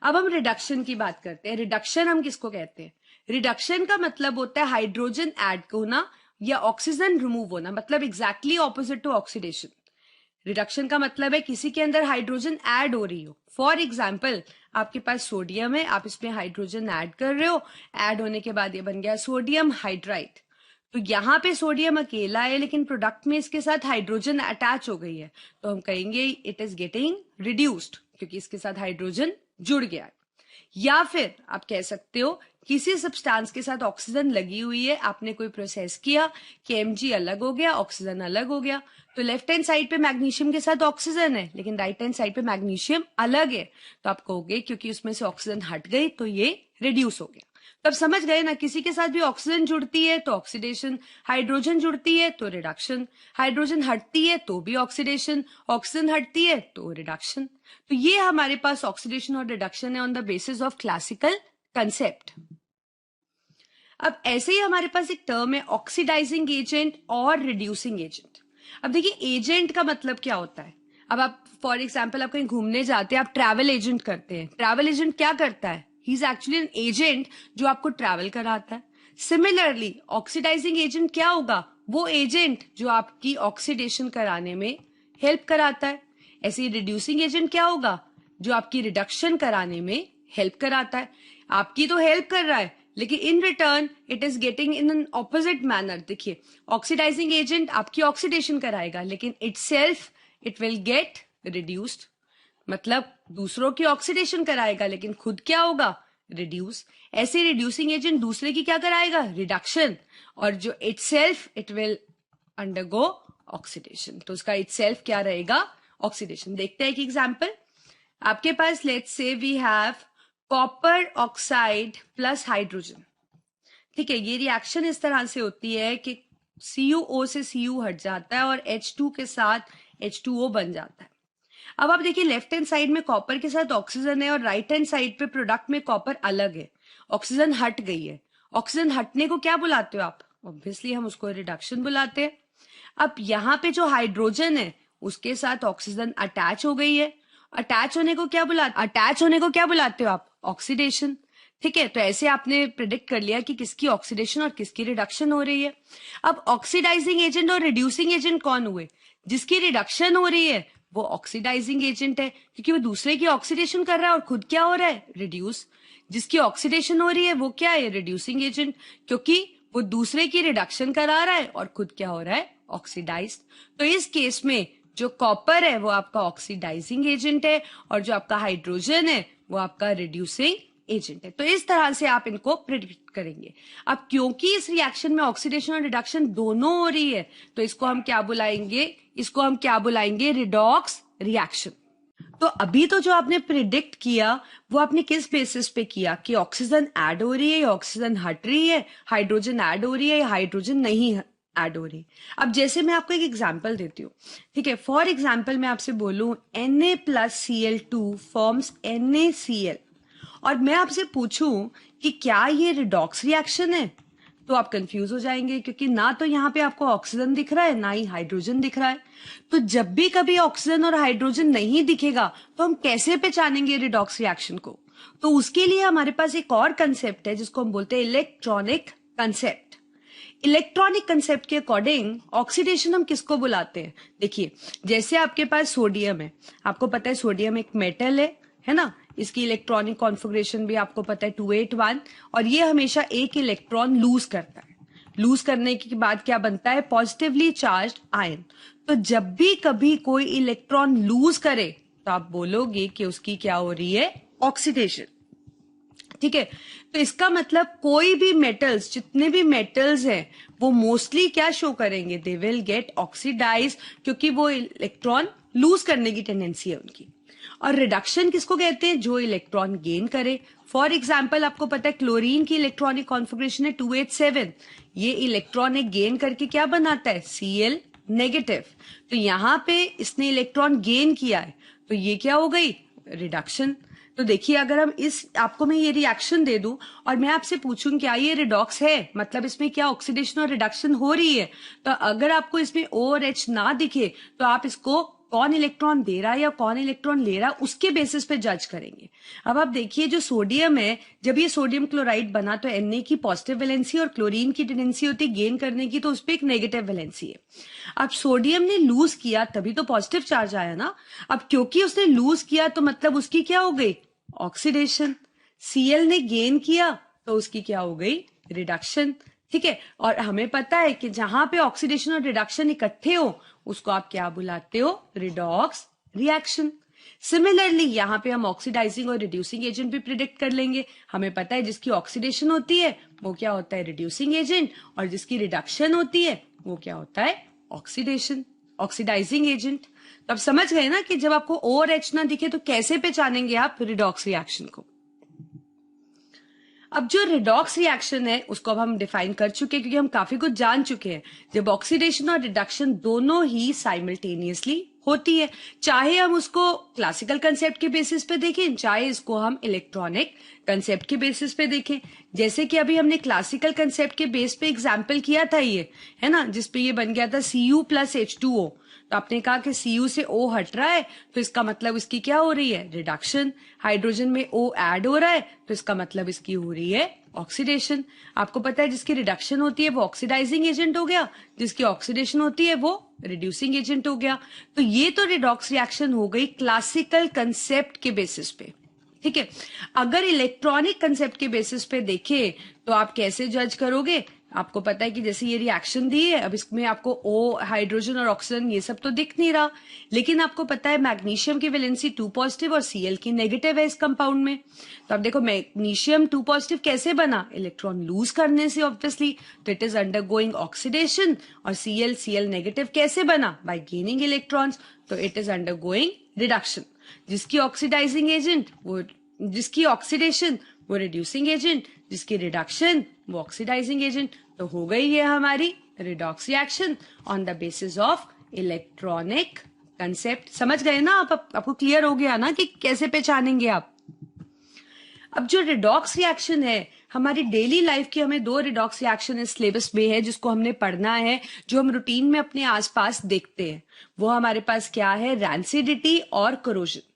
अब हम रिडक्शन की बात करते हैं। रिडक्शन हम किसको कहते हैं? रिडक्शन का मतलब होता है हाइड्रोजन ऐड होना या ऑक्सीजन रिमूव होना, मतलब exactly opposite to oxidation. Reduction का मतलब है किसी के अंदर हाइड्रोजन ऐड हो रही हो। फॉर एग्जाम्पल आपके पास सोडियम है, आप इसमें हाइड्रोजन ऐड कर रहे हो, ऐड होने के बाद ये बन गया सोडियम हाइड्राइड। तो यहाँ पे सोडियम अकेला है लेकिन प्रोडक्ट में इसके साथ हाइड्रोजन अटैच हो गई है, तो हम कहेंगे इट इज गेटिंग रिड्यूस्ड, क्योंकि इसके साथ हाइड्रोजन जुड़ गया है। या फिर आप कह सकते हो किसी सब्सटेंस के साथ ऑक्सीजन लगी हुई है, आपने कोई प्रोसेस किया कि Mg अलग हो गया, ऑक्सीजन अलग हो गया, तो लेफ्ट हैंड साइड पे मैग्नीशियम के साथ ऑक्सीजन है लेकिन राइट हैंड साइड पे मैग्नीशियम अलग है, तो आप कहोगे क्योंकि उसमें से ऑक्सीजन हट गई तो ये रिड्यूस हो गया। तब समझ गए ना, किसी के साथ भी ऑक्सीजन जुड़ती है तो ऑक्सीडेशन, हाइड्रोजन जुड़ती है तो रिडक्शन, हाइड्रोजन हटती है तो भी ऑक्सीडेशन, ऑक्सीजन हटती है तो रिडक्शन। तो ये हमारे पास ऑक्सीडेशन और रिडक्शन है on the basis of classical concept. अब ऐसे ही हमारे पास एक टर्म है ऑक्सीडाइजिंग एजेंट और रिड्यूसिंग एजेंट। अब देखिए एजेंट का मतलब क्या होता है। अब आप फॉर एग्जाम्पल आप कहीं घूमने जाते हैं, आप ट्रैवल एजेंट करते हैं। ट्रैवल एजेंट क्या करता है? He is actually an agent जो आपको ट्रैवल कराता है। सिमिलरली ऑक्सीडाइजिंग एजेंट क्या होगा? वो एजेंट जो आपकी ऑक्सीडेशन कराने में हेल्प कराता है। ऐसे ही रिड्यूसिंग एजेंट क्या होगा? जो आपकी रिडक्शन कराने में हेल्प कराता है। आपकी तो हेल्प कर रहा है लेकिन in return it is getting in an opposite manner. देखिए ऑक्सीडाइजिंग एजेंट आपकी ऑक्सीडेशन कराएगा लेकिन itself it will get reduced, मतलब दूसरों की ऑक्सीडेशन कराएगा लेकिन खुद क्या होगा? रिड्यूस। ऐसे रिड्यूसिंग एजेंट दूसरे की क्या कराएगा? रिडक्शन, और जो itself it will undergo oxidation, तो उसका इटसेल्फ क्या रहेगा? ऑक्सीडेशन। देखते हैं एक एग्जांपल। आपके पास let's say we have copper oxide plus hydrogen. ठीक है, ये रिएक्शन इस तरह से होती है कि CuO से Cu हट जाता है और H2 के साथ H2O बन जाता है। अब आप देखिए लेफ्ट हैंड साइड में कॉपर के साथ ऑक्सीजन है और राइट हैंड साइड पे प्रोडक्ट में कॉपर अलग है, ऑक्सीजन हट गई है। ऑक्सीजन हटने को क्या बुलाते हो आप? ऑब्वियसली हम उसको रिडक्शन बुलाते हैं। अब यहाँ पे जो हाइड्रोजन है उसके साथ ऑक्सीजन अटैच हो गई है, अटैच होने को क्या बुलाते हो आप? ऑक्सीडेशन। ठीक है, तो ऐसे आपने प्रिडिक्ट कर लिया कि किसकी ऑक्सीडेशन और किसकी रिडक्शन हो रही है। अब ऑक्सीडाइजिंग एजेंट और रिड्यूसिंग एजेंट कौन हुए? जिसकी रिडक्शन हो रही है वो ऑक्सीडाइजिंग एजेंट है क्योंकि वो दूसरे की ऑक्सीडेशन कर रहा है और खुद क्या हो रहा है? रिड्यूस। जिसकी ऑक्सीडेशन हो रही है वो क्या है? रिड्यूसिंग एजेंट, क्योंकि वो दूसरे की रिडक्शन करा रहा है और खुद क्या हो रहा है? ऑक्सीडाइज्ड। तो इस केस में जो कॉपर है वो आपका ऑक्सीडाइजिंग एजेंट है और जो आपका हाइड्रोजन है वो आपका रिड्यूसिंग एजेंट है। तो इस तरह से आप इनको प्रिडिक्ट करेंगे। अब क्योंकि इस रिएक्शन में ऑक्सीडेशन और रिडक्शन दोनों हो रही है तो इसको हम क्या बुलाएंगे? Redox reaction. तो अभी तो जो आपने प्रिडिक्ट किया वो आपने किस बेसिस पे किया कि ऑक्सीजन ऐड हो रही है या ऑक्सीजन हट रही है, हाइड्रोजन ऐड हो रही है या हाइड्रोजन नहीं ऐड हो रही। अब जैसे मैं आपको एक एग्जांपल देती हूँ। ठीक है, फॉर एग्जांपल मैं आपसे बोलूं Na+Cl2 फॉर्म्स NaCl और मैं आपसे पूछूं कि क्या ये रिडॉक्स रिएक्शन है, तो आप कंफ्यूज हो जाएंगे क्योंकि ना तो यहाँ पे आपको ऑक्सीजन दिख रहा है ना ही हाइड्रोजन दिख रहा है। तो जब भी कभी ऑक्सीजन और हाइड्रोजन नहीं दिखेगा तो हम कैसे पहचानेंगे रिडॉक्स रिएक्शन को? तो उसके लिए हमारे पास एक और कंसेप्ट है जिसको हम बोलते हैं इलेक्ट्रॉनिक कंसेप्ट। इलेक्ट्रॉनिक कंसेप्ट के अकॉर्डिंग ऑक्सीडेशन हम किसको बुलाते हैं? देखिए जैसे आपके पास सोडियम है, आपको पता है सोडियम एक मेटल है ना, इसकी इलेक्ट्रॉनिक कॉन्फ़िगरेशन भी आपको पता है 281 और ये हमेशा एक इलेक्ट्रॉन लूज करता है। लूज करने के बाद क्या बनता है? Positively charged ion. तो जब भी कभी कोई इलेक्ट्रॉन लूज करे तो आप बोलोगे कि उसकी क्या हो रही है? ऑक्सीडेशन। ठीक है, तो इसका मतलब कोई भी मेटल्स, जितने भी मेटल्स हैं वो मोस्टली क्या शो करेंगे? दे विल गेट ऑक्सीडाइज, क्योंकि वो इलेक्ट्रॉन लूज करने की टेंडेंसी है उनकी। और रिडक्शन किसको कहते हैं? जो इलेक्ट्रॉन गेन करे। फॉर एग्जाम्पल आपको पता है क्लोरीन की इलेक्ट्रॉनिक कॉन्फ़िगरेशन है 287। ये इलेक्ट्रॉन एक गेन करके क्या बनाता है? Cl negative. तो यहां पे इसने इलेक्ट्रॉन गेन किया है, तो ये क्या हो गई? रिडक्शन। तो देखिए अगर हम आपको मैं ये रिएक्शन दे दूं और मैं आपसे पूछूं क्या ये रिडॉक्स है, मतलब इसमें क्या ऑक्सीडेशन और रिडक्शन हो रही है, तो अगर आपको इसमें O और H ना दिखे तो आप इसको कौन इलेक्ट्रॉन दे रहा है या कौन इलेक्ट्रॉन ले रहा है उसके बेसिस पे जज करेंगे। अब आप देखिए जो सोडियम है, जब ये सोडियम क्लोराइड बना तो Na की पॉजिटिव वैलेंसी और क्लोरीन की टेंडेंसी होती है गेन करने की, तो उस पर एक नेगेटिव वैलेंसी है। अब सोडियम ने लूज किया तभी तो पॉजिटिव चार्ज आया ना। अब क्योंकि उसने लूज किया तो मतलब उसकी क्या हो गई? ऑक्सीडेशन। Cl ने गेन किया तो उसकी क्या हो गई? रिडक्शन। ठीक है, और हमें पता है कि जहां पे ऑक्सीडेशन और रिडक्शन इकट्ठे हो उसको आप क्या बुलाते हो? Redox reaction. सिमिलरली यहां पे हम ऑक्सीडाइजिंग और रिड्यूसिंग एजेंट भी प्रिडिक्ट कर लेंगे। हमें पता है जिसकी ऑक्सीडेशन होती है वो क्या होता है? रिड्यूसिंग एजेंट, और जिसकी रिडक्शन होती है वो क्या होता है? Oxidising agent. तो आप समझ गए ना कि जब आपको O और H ना दिखे तो कैसे पहचानेंगे आप रिडॉक्स रिएक्शन को। अब जो रिडॉक्स रिएक्शन है उसको अब हम डिफाइन कर चुके हैं क्योंकि हम काफी कुछ जान चुके हैं। जब ऑक्सीडेशन और रिडक्शन दोनों ही साइमल्टेनियसली होती है, चाहे हम उसको क्लासिकल कंसेप्ट के बेसिस पे देखें चाहे इसको हम इलेक्ट्रॉनिक कंसेप्ट के बेसिस पे देखें। जैसे कि अभी हमने क्लासिकल कंसेप्ट के बेस पे एग्जाम्पल किया था, ये है ना, जिसपे ये बन गया था Cu प्लस H2O। तो आपने कहा कि Cu से O हट रहा है तो इसका मतलब इसकी क्या हो रही है? रिडक्शन। हाइड्रोजन में O ऐड हो रहा है तो इसका मतलब इसकी हो रही है ऑक्सीडेशन। आपको पता है जिसकी रिडक्शन होती है वो ऑक्सीडाइजिंग एजेंट हो गया, जिसकी ऑक्सीडेशन होती है वो रिड्यूसिंग एजेंट हो गया। तो ये तो रिडॉक्स रिएक्शन हो गई क्लासिकल कंसेप्ट के बेसिस पे। ठीक है, अगर इलेक्ट्रॉनिक कंसेप्ट के बेसिस पे देखें तो आप कैसे जज करोगे? आपको पता है कि जैसे ये रिएक्शन दी है, अब इसमें आपको O हाइड्रोजन और ऑक्सीजन ये सब तो दिख नहीं रहा, लेकिन आपको पता है मैग्नीशियम की वैलेंसी 2 पॉजिटिव और Cl की नेगेटिव है इस कंपाउंड में। तो अब देखो मैग्नीशियम 2 पॉजिटिव कैसे बना? इलेक्ट्रॉन लूज करने से ऑब्वियसली, तो इट इज अंडरगोइंग ऑक्सीडेशन। और Cl नेगेटिव कैसे बना? बाय गेनिंग इलेक्ट्रॉन्स, तो इट इज अंडरगोइंग रिडक्शन। जिसकी ऑक्सीडाइजिंग एजेंट वो, जिसकी ऑक्सीडेशन वो रिड्यूसिंग एजेंट, जिसकी रिडक्शन वो ऑक्सीडाइजिंग एजेंट। तो हो गई है हमारी redox reaction on the basis of electronic concept. समझ गए ना आप? आपको क्लियर हो गया ना कि कैसे पहचानेंगे आप? अब जो रिडॉक्स रिएक्शन है हमारी डेली लाइफ की, हमें 2 रिडॉक्स रिएक्शन इस सिलेबस में है जिसको हमने पढ़ना है, जो हम रूटीन में अपने आसपास देखते हैं। वो हमारे पास क्या है? रैंसिडिटी और करोजन।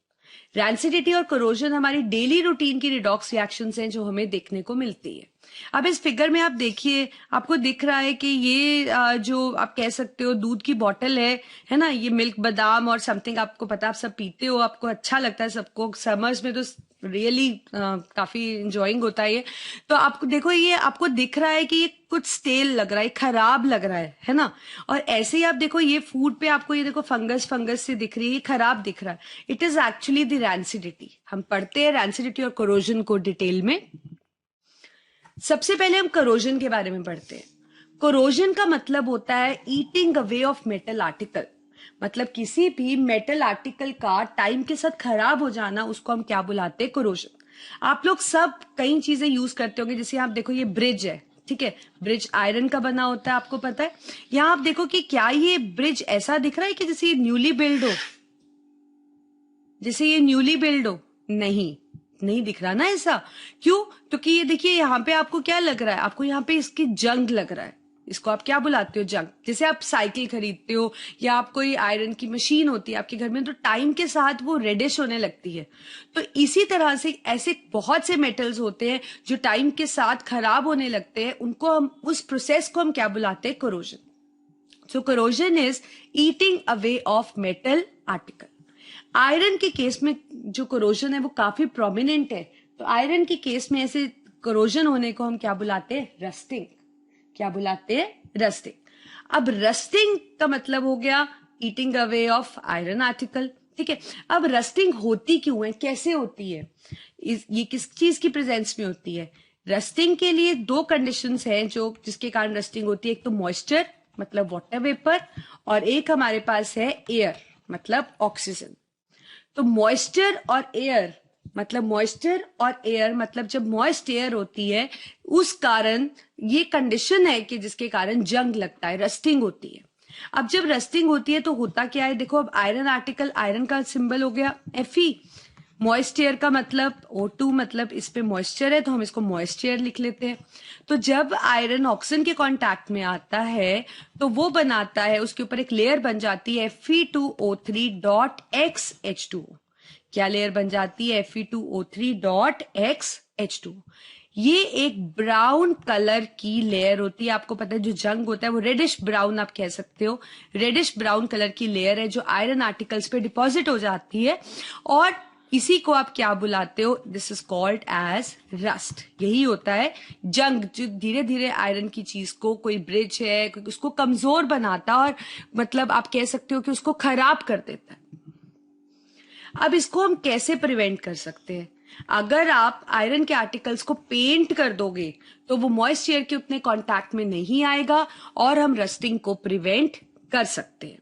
रैंसिडिटी और करोजन हमारी डेली रूटीन की रिडॉक्स रिएक्शंस हैं जो हमें देखने को मिलती है। अब इस फिगर में आप देखिए, आपको दिख रहा है कि ये जो आप कह सकते हो दूध की बोतल है ना, ये मिल्क बादाम और समथिंग, आपको पता, आप सब पीते हो, आपको अच्छा लगता है सबको, समर्स में तो रियली काफी इंजॉइंग होता है ये। तो आपको देखो, ये आपको दिख रहा है कि ये कुछ स्टेल लग रहा है, खराब लग रहा है ना। और ऐसे ही आप देखो ये फूड पे आपको ये देखो फंगस से दिख रही है, ये खराब दिख रहा है। It is actually the rancidity. हम पढ़ते हैं रैंसिडिटी और करोजन को डिटेल में। सबसे पहले हम करोजन के बारे में पढ़ते हैं। करोजन का मतलब होता है eating away of metal article. मतलब किसी भी मेटल आर्टिकल का टाइम के साथ खराब हो जाना, उसको हम क्या बुलाते हैं? करोजन। आप लोग सब कई चीजें यूज करते होंगे, जैसे आप देखो ये ब्रिज है, ठीक है, ब्रिज आयरन का बना होता है, आपको पता है। यहां आप देखो कि क्या ये ब्रिज ऐसा दिख रहा है कि जैसे ये न्यूली बिल्ड हो, जैसे ये न्यूली बिल्ड हो? नहीं दिख रहा ना ऐसा। क्यों? क्योंकि ये देखिए यहाँ पे आपको क्या लग रहा है? आपको यहाँ पे इसकी जंग लग रहा है। इसको आप क्या बुलाते हो? जंग। जैसे आप साइकिल खरीदते हो या आप कोई आयरन की मशीन होती है आपके घर में, तो टाइम के साथ वो रेडिश होने लगती है। तो इसी तरह से ऐसे बहुत से मेटल्स होते हैं जो टाइम के साथ खराब होने लगते हैं, उनको हम, उस प्रोसेस को हम क्या बुलाते हैं? Corrosion. So corrosion is eating away of metal article. Iron के केस में जो करोजन है वो काफी प्रोमिनेंट है। तो आयरन के केस में ऐसे करोजन होने को हम क्या बुलाते हैं? रस्टिंग। क्या बुलाते हैं? रस्टिंग। अब रस्टिंग का मतलब हो गया eating away of iron article. ठीक है, अब रस्टिंग होती क्यों है, कैसे होती है, ये किस चीज की प्रेजेंस में होती है? रस्टिंग के लिए 2 कंडीशंस हैं जो जिसके कारण रस्टिंग होती है। एक तो मॉइस्चर मतलब वाटर वेपर, और एक हमारे पास है एयर मतलब ऑक्सीजन। तो मॉइस्चर और एयर मतलब जब मॉइस्ट एयर होती है उस कारण ये कंडीशन है कि जिसके कारण जंग लगता है, रस्टिंग होती है। अब जब रस्टिंग होती है तो होता क्या है, देखो अब आयरन आर्टिकल, आयरन का सिंबल हो गया Fe, मॉइस्ट एयर का मतलब O2, मतलब इस पे मॉइस्चर है तो हम इसको मॉइस्ट एयर लिख लेते हैं। तो जब आयरन ऑक्सीजन के कांटेक्ट में आता है तो वो बनाता है, उसके ऊपर एक लेयर बन जाती है Fe2O3.XH2। क्या लेयर बन जाती है? Fe2O3.XH2। ये एक ब्राउन कलर की लेयर होती है। आपको पता है जो जंग होता है वो रेडिश ब्राउन आप कह सकते हो, रेडिश ब्राउन कलर की लेयर है जो आयरन आर्टिकल्स पे डिपॉजिट हो जाती है और इसी को आप क्या बुलाते हो? This is called as rust. यही होता है जंग, जो धीरे धीरे आयरन की चीज को, कोई ब्रिज है उसको कमजोर बनाता और मतलब आप कह सकते हो कि उसको खराब कर देता है। अब इसको हम कैसे प्रिवेंट कर सकते हैं? अगर आप आयरन के आर्टिकल्स को पेंट कर दोगे तो वो मॉइस्ट एयर के उतने कांटेक्ट में नहीं आएगा और हम रस्टिंग को प्रिवेंट कर सकते हैं।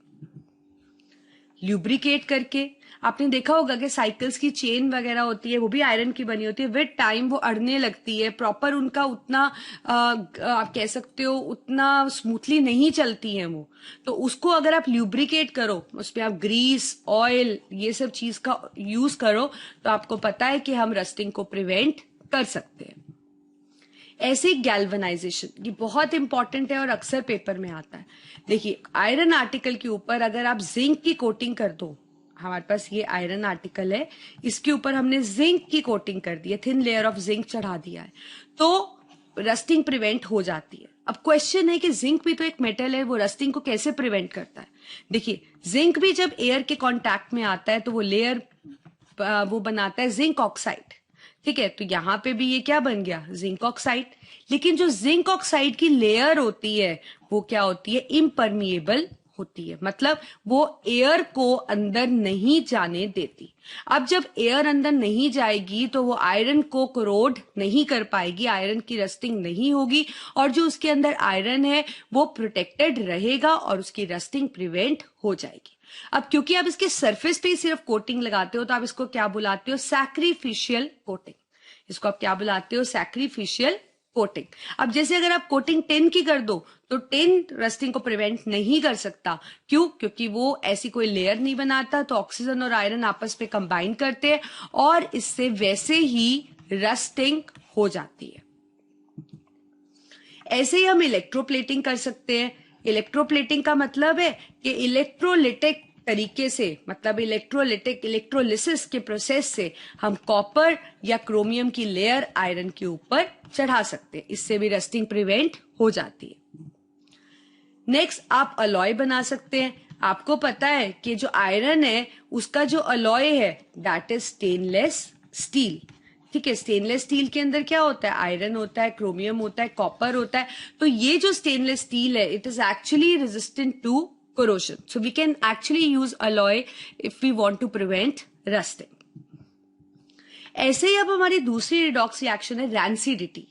ल्यूब्रिकेट करके, आपने देखा होगा कि साइकिल्स की चेन वगैरह होती है वो भी आयरन की बनी होती है, विद टाइम वो अड़ने लगती है, प्रॉपर उनका उतना आप कह सकते हो उतना स्मूथली नहीं चलती है वो। तो उसको अगर आप ल्यूब्रिकेट करो, उसमें आप ग्रीस, ऑयल, ये सब चीज का यूज करो तो आपको पता है कि हम रस्टिंग को प्रिवेंट कर सकते हैं। ऐसे ही गैल्वेनाइजेशन, ये बहुत इंपॉर्टेंट है और अक्सर पेपर में आता है। देखिए आयरन आर्टिकल के ऊपर अगर आप जिंक की कोटिंग कर दो, हमारे पास ये आयरन आर्टिकल है, इसके ऊपर हमने जिंक की कोटिंग कर दी है, थिन लेयर ऑफ जिंक चढ़ा दिया है, तो रस्टिंग प्रिवेंट हो जाती है। अब क्वेश्चन है कि जिंक भी तो एक मेटल है, वो रस्टिंग को कैसे प्रिवेंट करता है? देखिए जिंक भी जब एयर के कांटेक्ट में आता है तो वो लेयर वो बनाता है जिंक ऑक्साइड, ठीक है। तो यहां पे भी ये क्या बन गया? Zinc oxide. लेकिन जो जिंक ऑक्साइड की लेयर होती है वो क्या होती है? इम्परमिएबल होती है, मतलब वो एयर को अंदर नहीं जाने देती। अब जब एयर अंदर नहीं जाएगी तो वो आयरन को कोरोड नहीं कर पाएगी, आयरन की रस्टिंग नहीं होगी और जो उसके अंदर आयरन है वो प्रोटेक्टेड रहेगा और उसकी रस्टिंग प्रिवेंट हो जाएगी। अब क्योंकि आप इसके सरफेस पे ही सिर्फ कोटिंग लगाते हो तो आप इसको क्या बुलाते हो? Sacrificial coating. इसको आप क्या बुलाते हो? Sacrificial coating. अब जैसे अगर आप कोटिंग टिन की कर दो तो टिन रस्टिंग को प्रिवेंट नहीं कर सकता। क्यों? क्योंकि वो ऐसी कोई लेयर नहीं बनाता, तो ऑक्सीजन और आयरन आपस में कंबाइन करते हैं और इससे वैसे ही रस्टिंग हो जाती है। ऐसे ही हम इलेक्ट्रोप्लेटिंग कर सकते हैं। इलेक्ट्रोप्लेटिंग का मतलब है कि इलेक्ट्रोलिटिक तरीके से, मतलब इलेक्ट्रोलिसिस के प्रोसेस से हम कॉपर या क्रोमियम की लेयर आयरन के ऊपर चढ़ा सकते हैं, इससे भी रस्टिंग प्रिवेंट हो जाती है। नेक्स्ट आप अलॉय बना सकते हैं। आपको पता है कि जो आयरन है उसका जो अलॉय है दैट इज स्टेनलेस स्टील, ठीक है। स्टेनलेस स्टील के अंदर क्या होता है? आयरन होता है, क्रोमियम होता है, कॉपर होता है। तो ये जो स्टेनलेस स्टील है it is actually resistant to corrosion, so we can actually use alloy if we want to prevent rusting. ऐसे ही अब हमारी दूसरी रिडॉक्स रिएक्शन है रैंसिडिटी।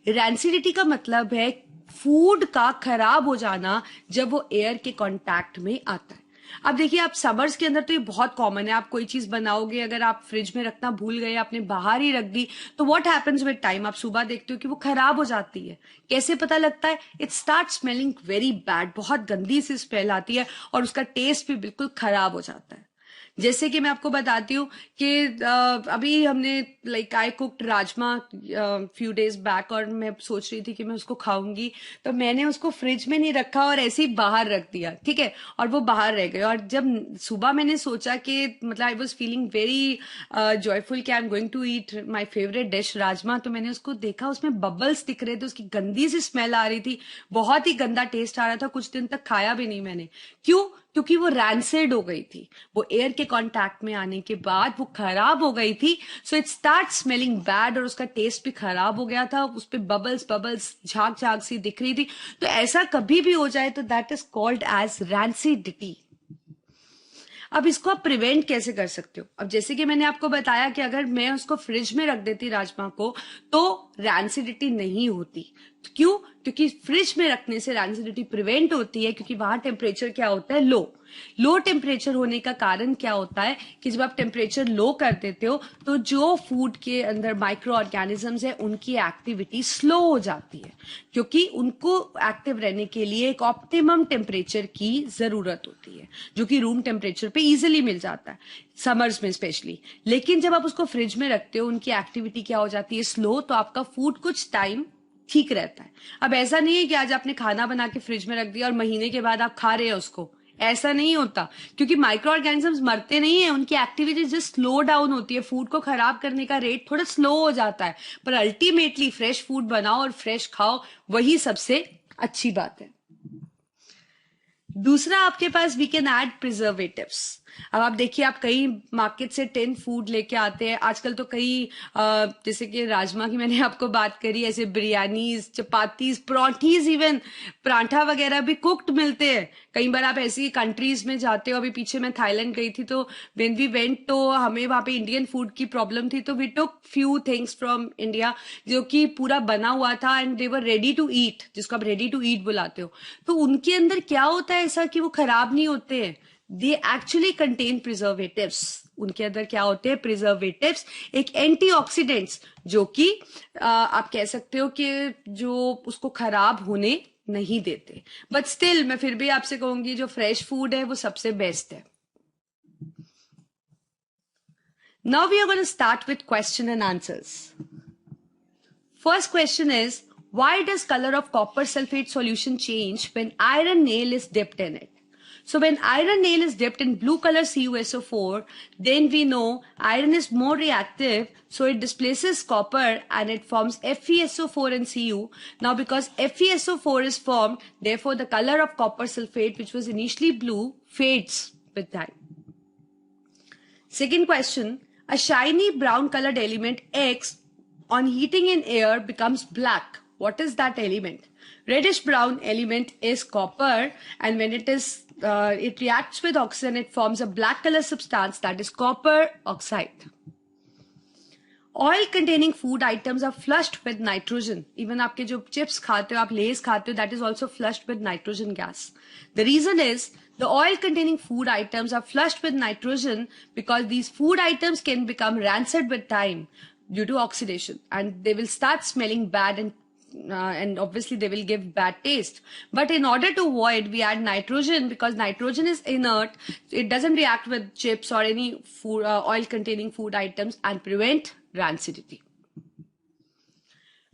रैंसिडिटी का मतलब है फूड का खराब हो जाना जब वो एयर के कांटेक्ट में आता है। अब देखिए आप समर्स के अंदर तो ये बहुत कॉमन है, आप कोई चीज बनाओगे अगर आप फ्रिज में रखना भूल गए, आपने बाहर ही रख दी, तो व्हाट हैपेंस विद टाइम? आप सुबह देखते हो कि वो खराब हो जाती है। कैसे पता लगता है? It start smelling very bad, बहुत गंदी सी स्मेल आती है और उसका टेस्ट भी बिल्कुल खराब हो जाता है। जैसे कि मैं आपको बताती हूँ कि अभी हमने like I cooked rajma few days back और मैं सोच रही थी कि मैं उसको खाऊंगी, तो मैंने उसको फ्रिज में नहीं रखा और ऐसे ही बाहर रख दिया, ठीक है, और वो बाहर रह गए। और जब सुबह मैंने सोचा कि मतलब I was feeling very joyful कि I am going to eat my favourite dish rajma, तो मैंने उसको देखा उसमें बबल्स दिख रहे थे, उसकी गंदी सी स्मेल आ रही थी, बहुत ही गंदा टेस्ट आ रहा था। कुछ दिन तक खाया भी नहीं मैंने। क्यों? क्योंकि वो रैंसेड हो गई थी, वो एयर के कांटेक्ट में आने के बाद वो खराब हो गई थी। So it start smelling bad और उसका टेस्ट भी खराब हो गया था, उस पे बबल्स झाग झाग सी दिख रही थी। तो ऐसा कभी भी हो जाए तो that is called as rancidity. अब इसको आप प्रिवेंट कैसे कर सकते हो? अब जैसे कि मैंने आपको बताया कि अगर मैं उसको फ्रिज में रख देती राजमा को तो रैंसिडिटी नहीं होती। क्यों? क्योंकि फ्रिज में रखने से रैंसिडिटी प्रिवेंट होती है, क्योंकि वहां टेम्परेचर क्या होता है, लो टेम्परेचर होने का कारण क्या होता है कि जब आप टेम्परेचर लो कर देते हो तो जो फूड के अंदर माइक्रो ऑर्गेनिजम्स है उनकी एक्टिविटी स्लो हो जाती है, क्योंकि उनको एक्टिव रहने के लिए एक ऑप्टिमम टेम्परेचर की जरूरत होती है, जो कि रूम टेम्परेचर पे इजीली मिल जाता है समर्स में स्पेशली। लेकिन जब आप उसको फ्रिज में रखते हो उनकी एक्टिविटी क्या हो जाती है, स्लो, तो आपका फूड कुछ टाइम ठीक रहता है। अब ऐसा नहीं है कि आज आपने खाना बना के फ्रिज में रख दिया और महीने के बाद आप खा रहे हो उसको, ऐसा नहीं होता, क्योंकि माइक्रो ऑर्गेनिजम्स मरते नहीं है, उनकी एक्टिविटी जस्ट स्लो डाउन होती है, फूड को खराब करने का रेट थोड़ा स्लो हो जाता है, पर अल्टीमेटली फ्रेश फूड बनाओ और फ्रेश खाओ, वही सबसे अच्छी बात है। दूसरा, आपके पास वी कैन ऐड प्रिजर्वेटिव्स। अब आप देखिए, आप कई मार्केट से टिन फूड लेके आते हैं आजकल, तो कई जैसे कि राजमा की मैंने आपको बात करी, ऐसे बिरयानीज, चपातीज, पराठीज, इवन पराठा वगैरह भी कुक्ड मिलते हैं। कई बार आप ऐसी कंट्रीज में जाते हो, अभी पीछे मैं थाईलैंड गई थी, तो व्हेन वी वेंट तो हमें वहां पे इंडियन फूड की प्रॉब्लम थी, तो we took few things from India जो कि पूरा बना हुआ था and they were ready to eat, जिसको आप रेडी टू ईट बुलाते हो। तो उनके अंदर क्या होता है ऐसा कि वो खराब नहीं होते हैं, दे एक्चुअली कंटेन प्रिजर्वेटिव्स। उनके अंदर क्या होते हैं, प्रिजर्वेटिव्स, एक एंटीऑक्सीडेंट्स, जो कि आप कह सकते हो कि जो उसको खराब होने नहीं देते। बट स्टिल मैं फिर भी आपसे कहूंगी जो फ्रेश फूड है वो सबसे बेस्ट है। Now we are going to start with question and answers. First question is, why does color of copper sulfate solution change when iron nail is dipped in it? So when iron nail is dipped in blue color CuSO4, then we know iron is more reactive, so it displaces copper and it forms FeSO4 and Cu. Now because FeSO4 is formed, therefore the color of copper sulfate, which was initially blue, fades with time. Second question, a shiny brown colored element X on heating in air becomes black. What is that element? Reddish brown element is copper, and when it reacts with oxygen, it forms a black color substance, that is copper oxide. Oil containing food items are flushed with nitrogen. Even आपके जो chips खाते हो, आप less खाते हो, that is also flushed with nitrogen gas. The reason is the oil containing food items are flushed with nitrogen because these food items can become rancid with time due to oxidation, and they will start smelling bad, and obviously they will give bad taste. But in order to avoid, we add nitrogen because nitrogen is inert, it doesn't react with chips or any food oil containing food items and prevent rancidity.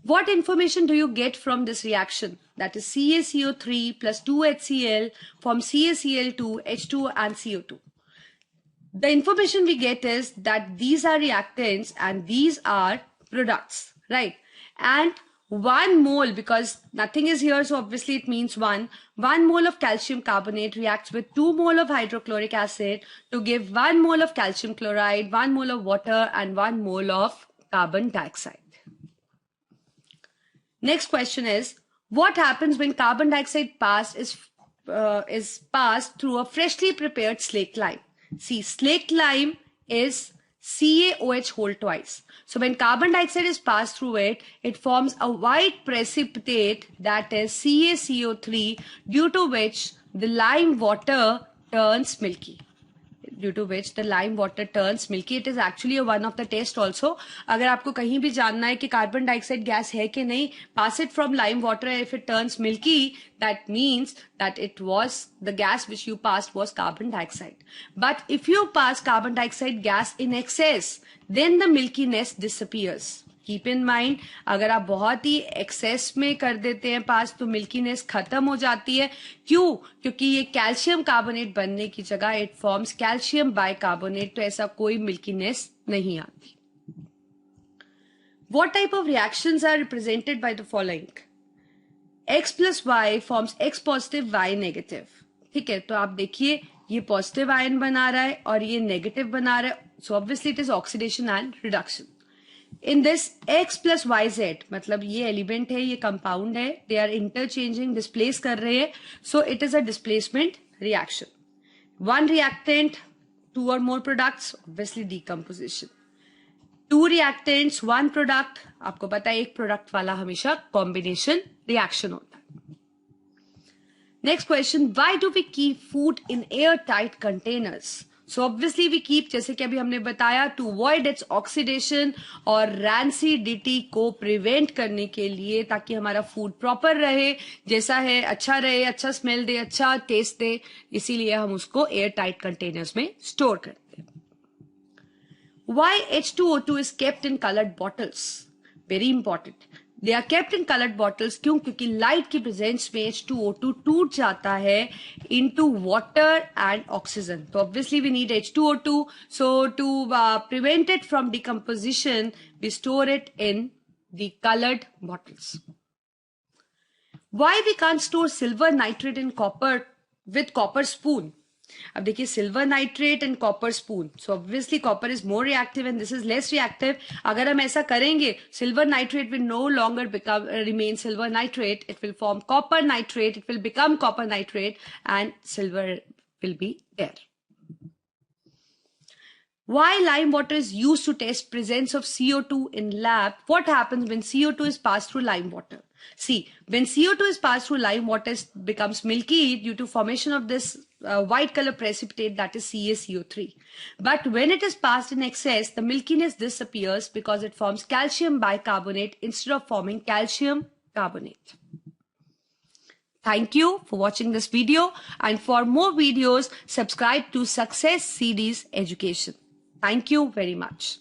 What information do you get from this reaction? That is CaCO3 plus 2HCl forms CaCl2, H2 and CO2. The information we get is that these are reactants and these are products, right? And 1 mole, because nothing is here, so obviously it means 1 mole of calcium carbonate reacts with 2 mole of hydrochloric acid to give 1 mole of calcium chloride, 1 mole of water and 1 mole of carbon dioxide. Next question is, what happens when carbon dioxide is passed through a freshly prepared slaked lime? See, slaked lime is CaOH whole twice. So when carbon dioxide is passed through it, it forms a white precipitate, that is CaCO3, due to which the lime water turns milky. It is actually one of the test also. अगर आपको कहीं भी जानना है कि carbon dioxide gas है कि नहीं, pass it from lime water. If it turns milky, that means that the gas which you passed was carbon dioxide. But if you pass carbon dioxide gas in excess, then the milkiness disappears. Keep in mind, अगर आप बहुत ही access में कर देते हैं पास, तो milkiness खत्म हो जाती है। क्यों? क्योंकि ये कैल्शियम कार्बोनेट बनने की जगह इट फॉर्म्स कैल्शियम बाइकार्बोनेट, तो ऐसा कोई मिल्कीनेस नहीं आती। What type of reactions are represented by the following? X plus Y forms X positive, Y negative. ठीक है, तो आप देखिए ये पॉजिटिव आयन बना रहा है और ये नेगेटिव बना रहा है, so obviously it is oxidation and reduction. In this X plus YZ, मतलब ये एलिमेंट है, ये कंपाउंड है, दे आर इंटरचेंजिंग, डिस्प्लेस कर रहे हैं, so it is a displacement reaction. 1 reactant, 2 or more products, obviously decomposition. 2 reactants, 1 product. आपको पता है एक प्रोडक्ट वाला हमेशा कॉम्बिनेशन रिएक्शन होता है. Next question, why do we keep food in airtight containers? So obviously we keep, जैसे कि अभी हमने बताया, to avoid its oxidation और rancidity को prevent करने के लिए, ताकि हमारा food proper रहे, जैसा है अच्छा रहे, अच्छा smell दे, अच्छा taste दे, इसीलिए हम उसको airtight containers में store करते हैं. Why H2O2 is kept in colored bottles? Very important. They are kept in colored bottles. क्यों? क्योंकि light की presence में H2O2 टूट जाता है into water and oxygen. तो obviously we need H2O2. So to prevent it from decomposition, we store it in the colored bottles. Why we can't store silver nitrate in copper with copper spoon? अब देखिए silver nitrate and copper spoon. So obviously copper is more reactive and this is less reactive. अगर हम ऐसा करेंगे, silver nitrate will no longer become remain silver nitrate, it will form copper nitrate, it will become copper nitrate and silver will be there. Why lime water is used to test presence of CO2 in lab? What happens when CO2 is passed through lime water? See, when CO2 is passed through lime water, it becomes milky due to formation of this white color precipitate, that is CaCO3. But when it is passed in excess, the milkiness disappears because it forms calcium bicarbonate instead of forming calcium carbonate. Thank you for watching this video, and for more videos, subscribe to Success Series Education. Thank you very much.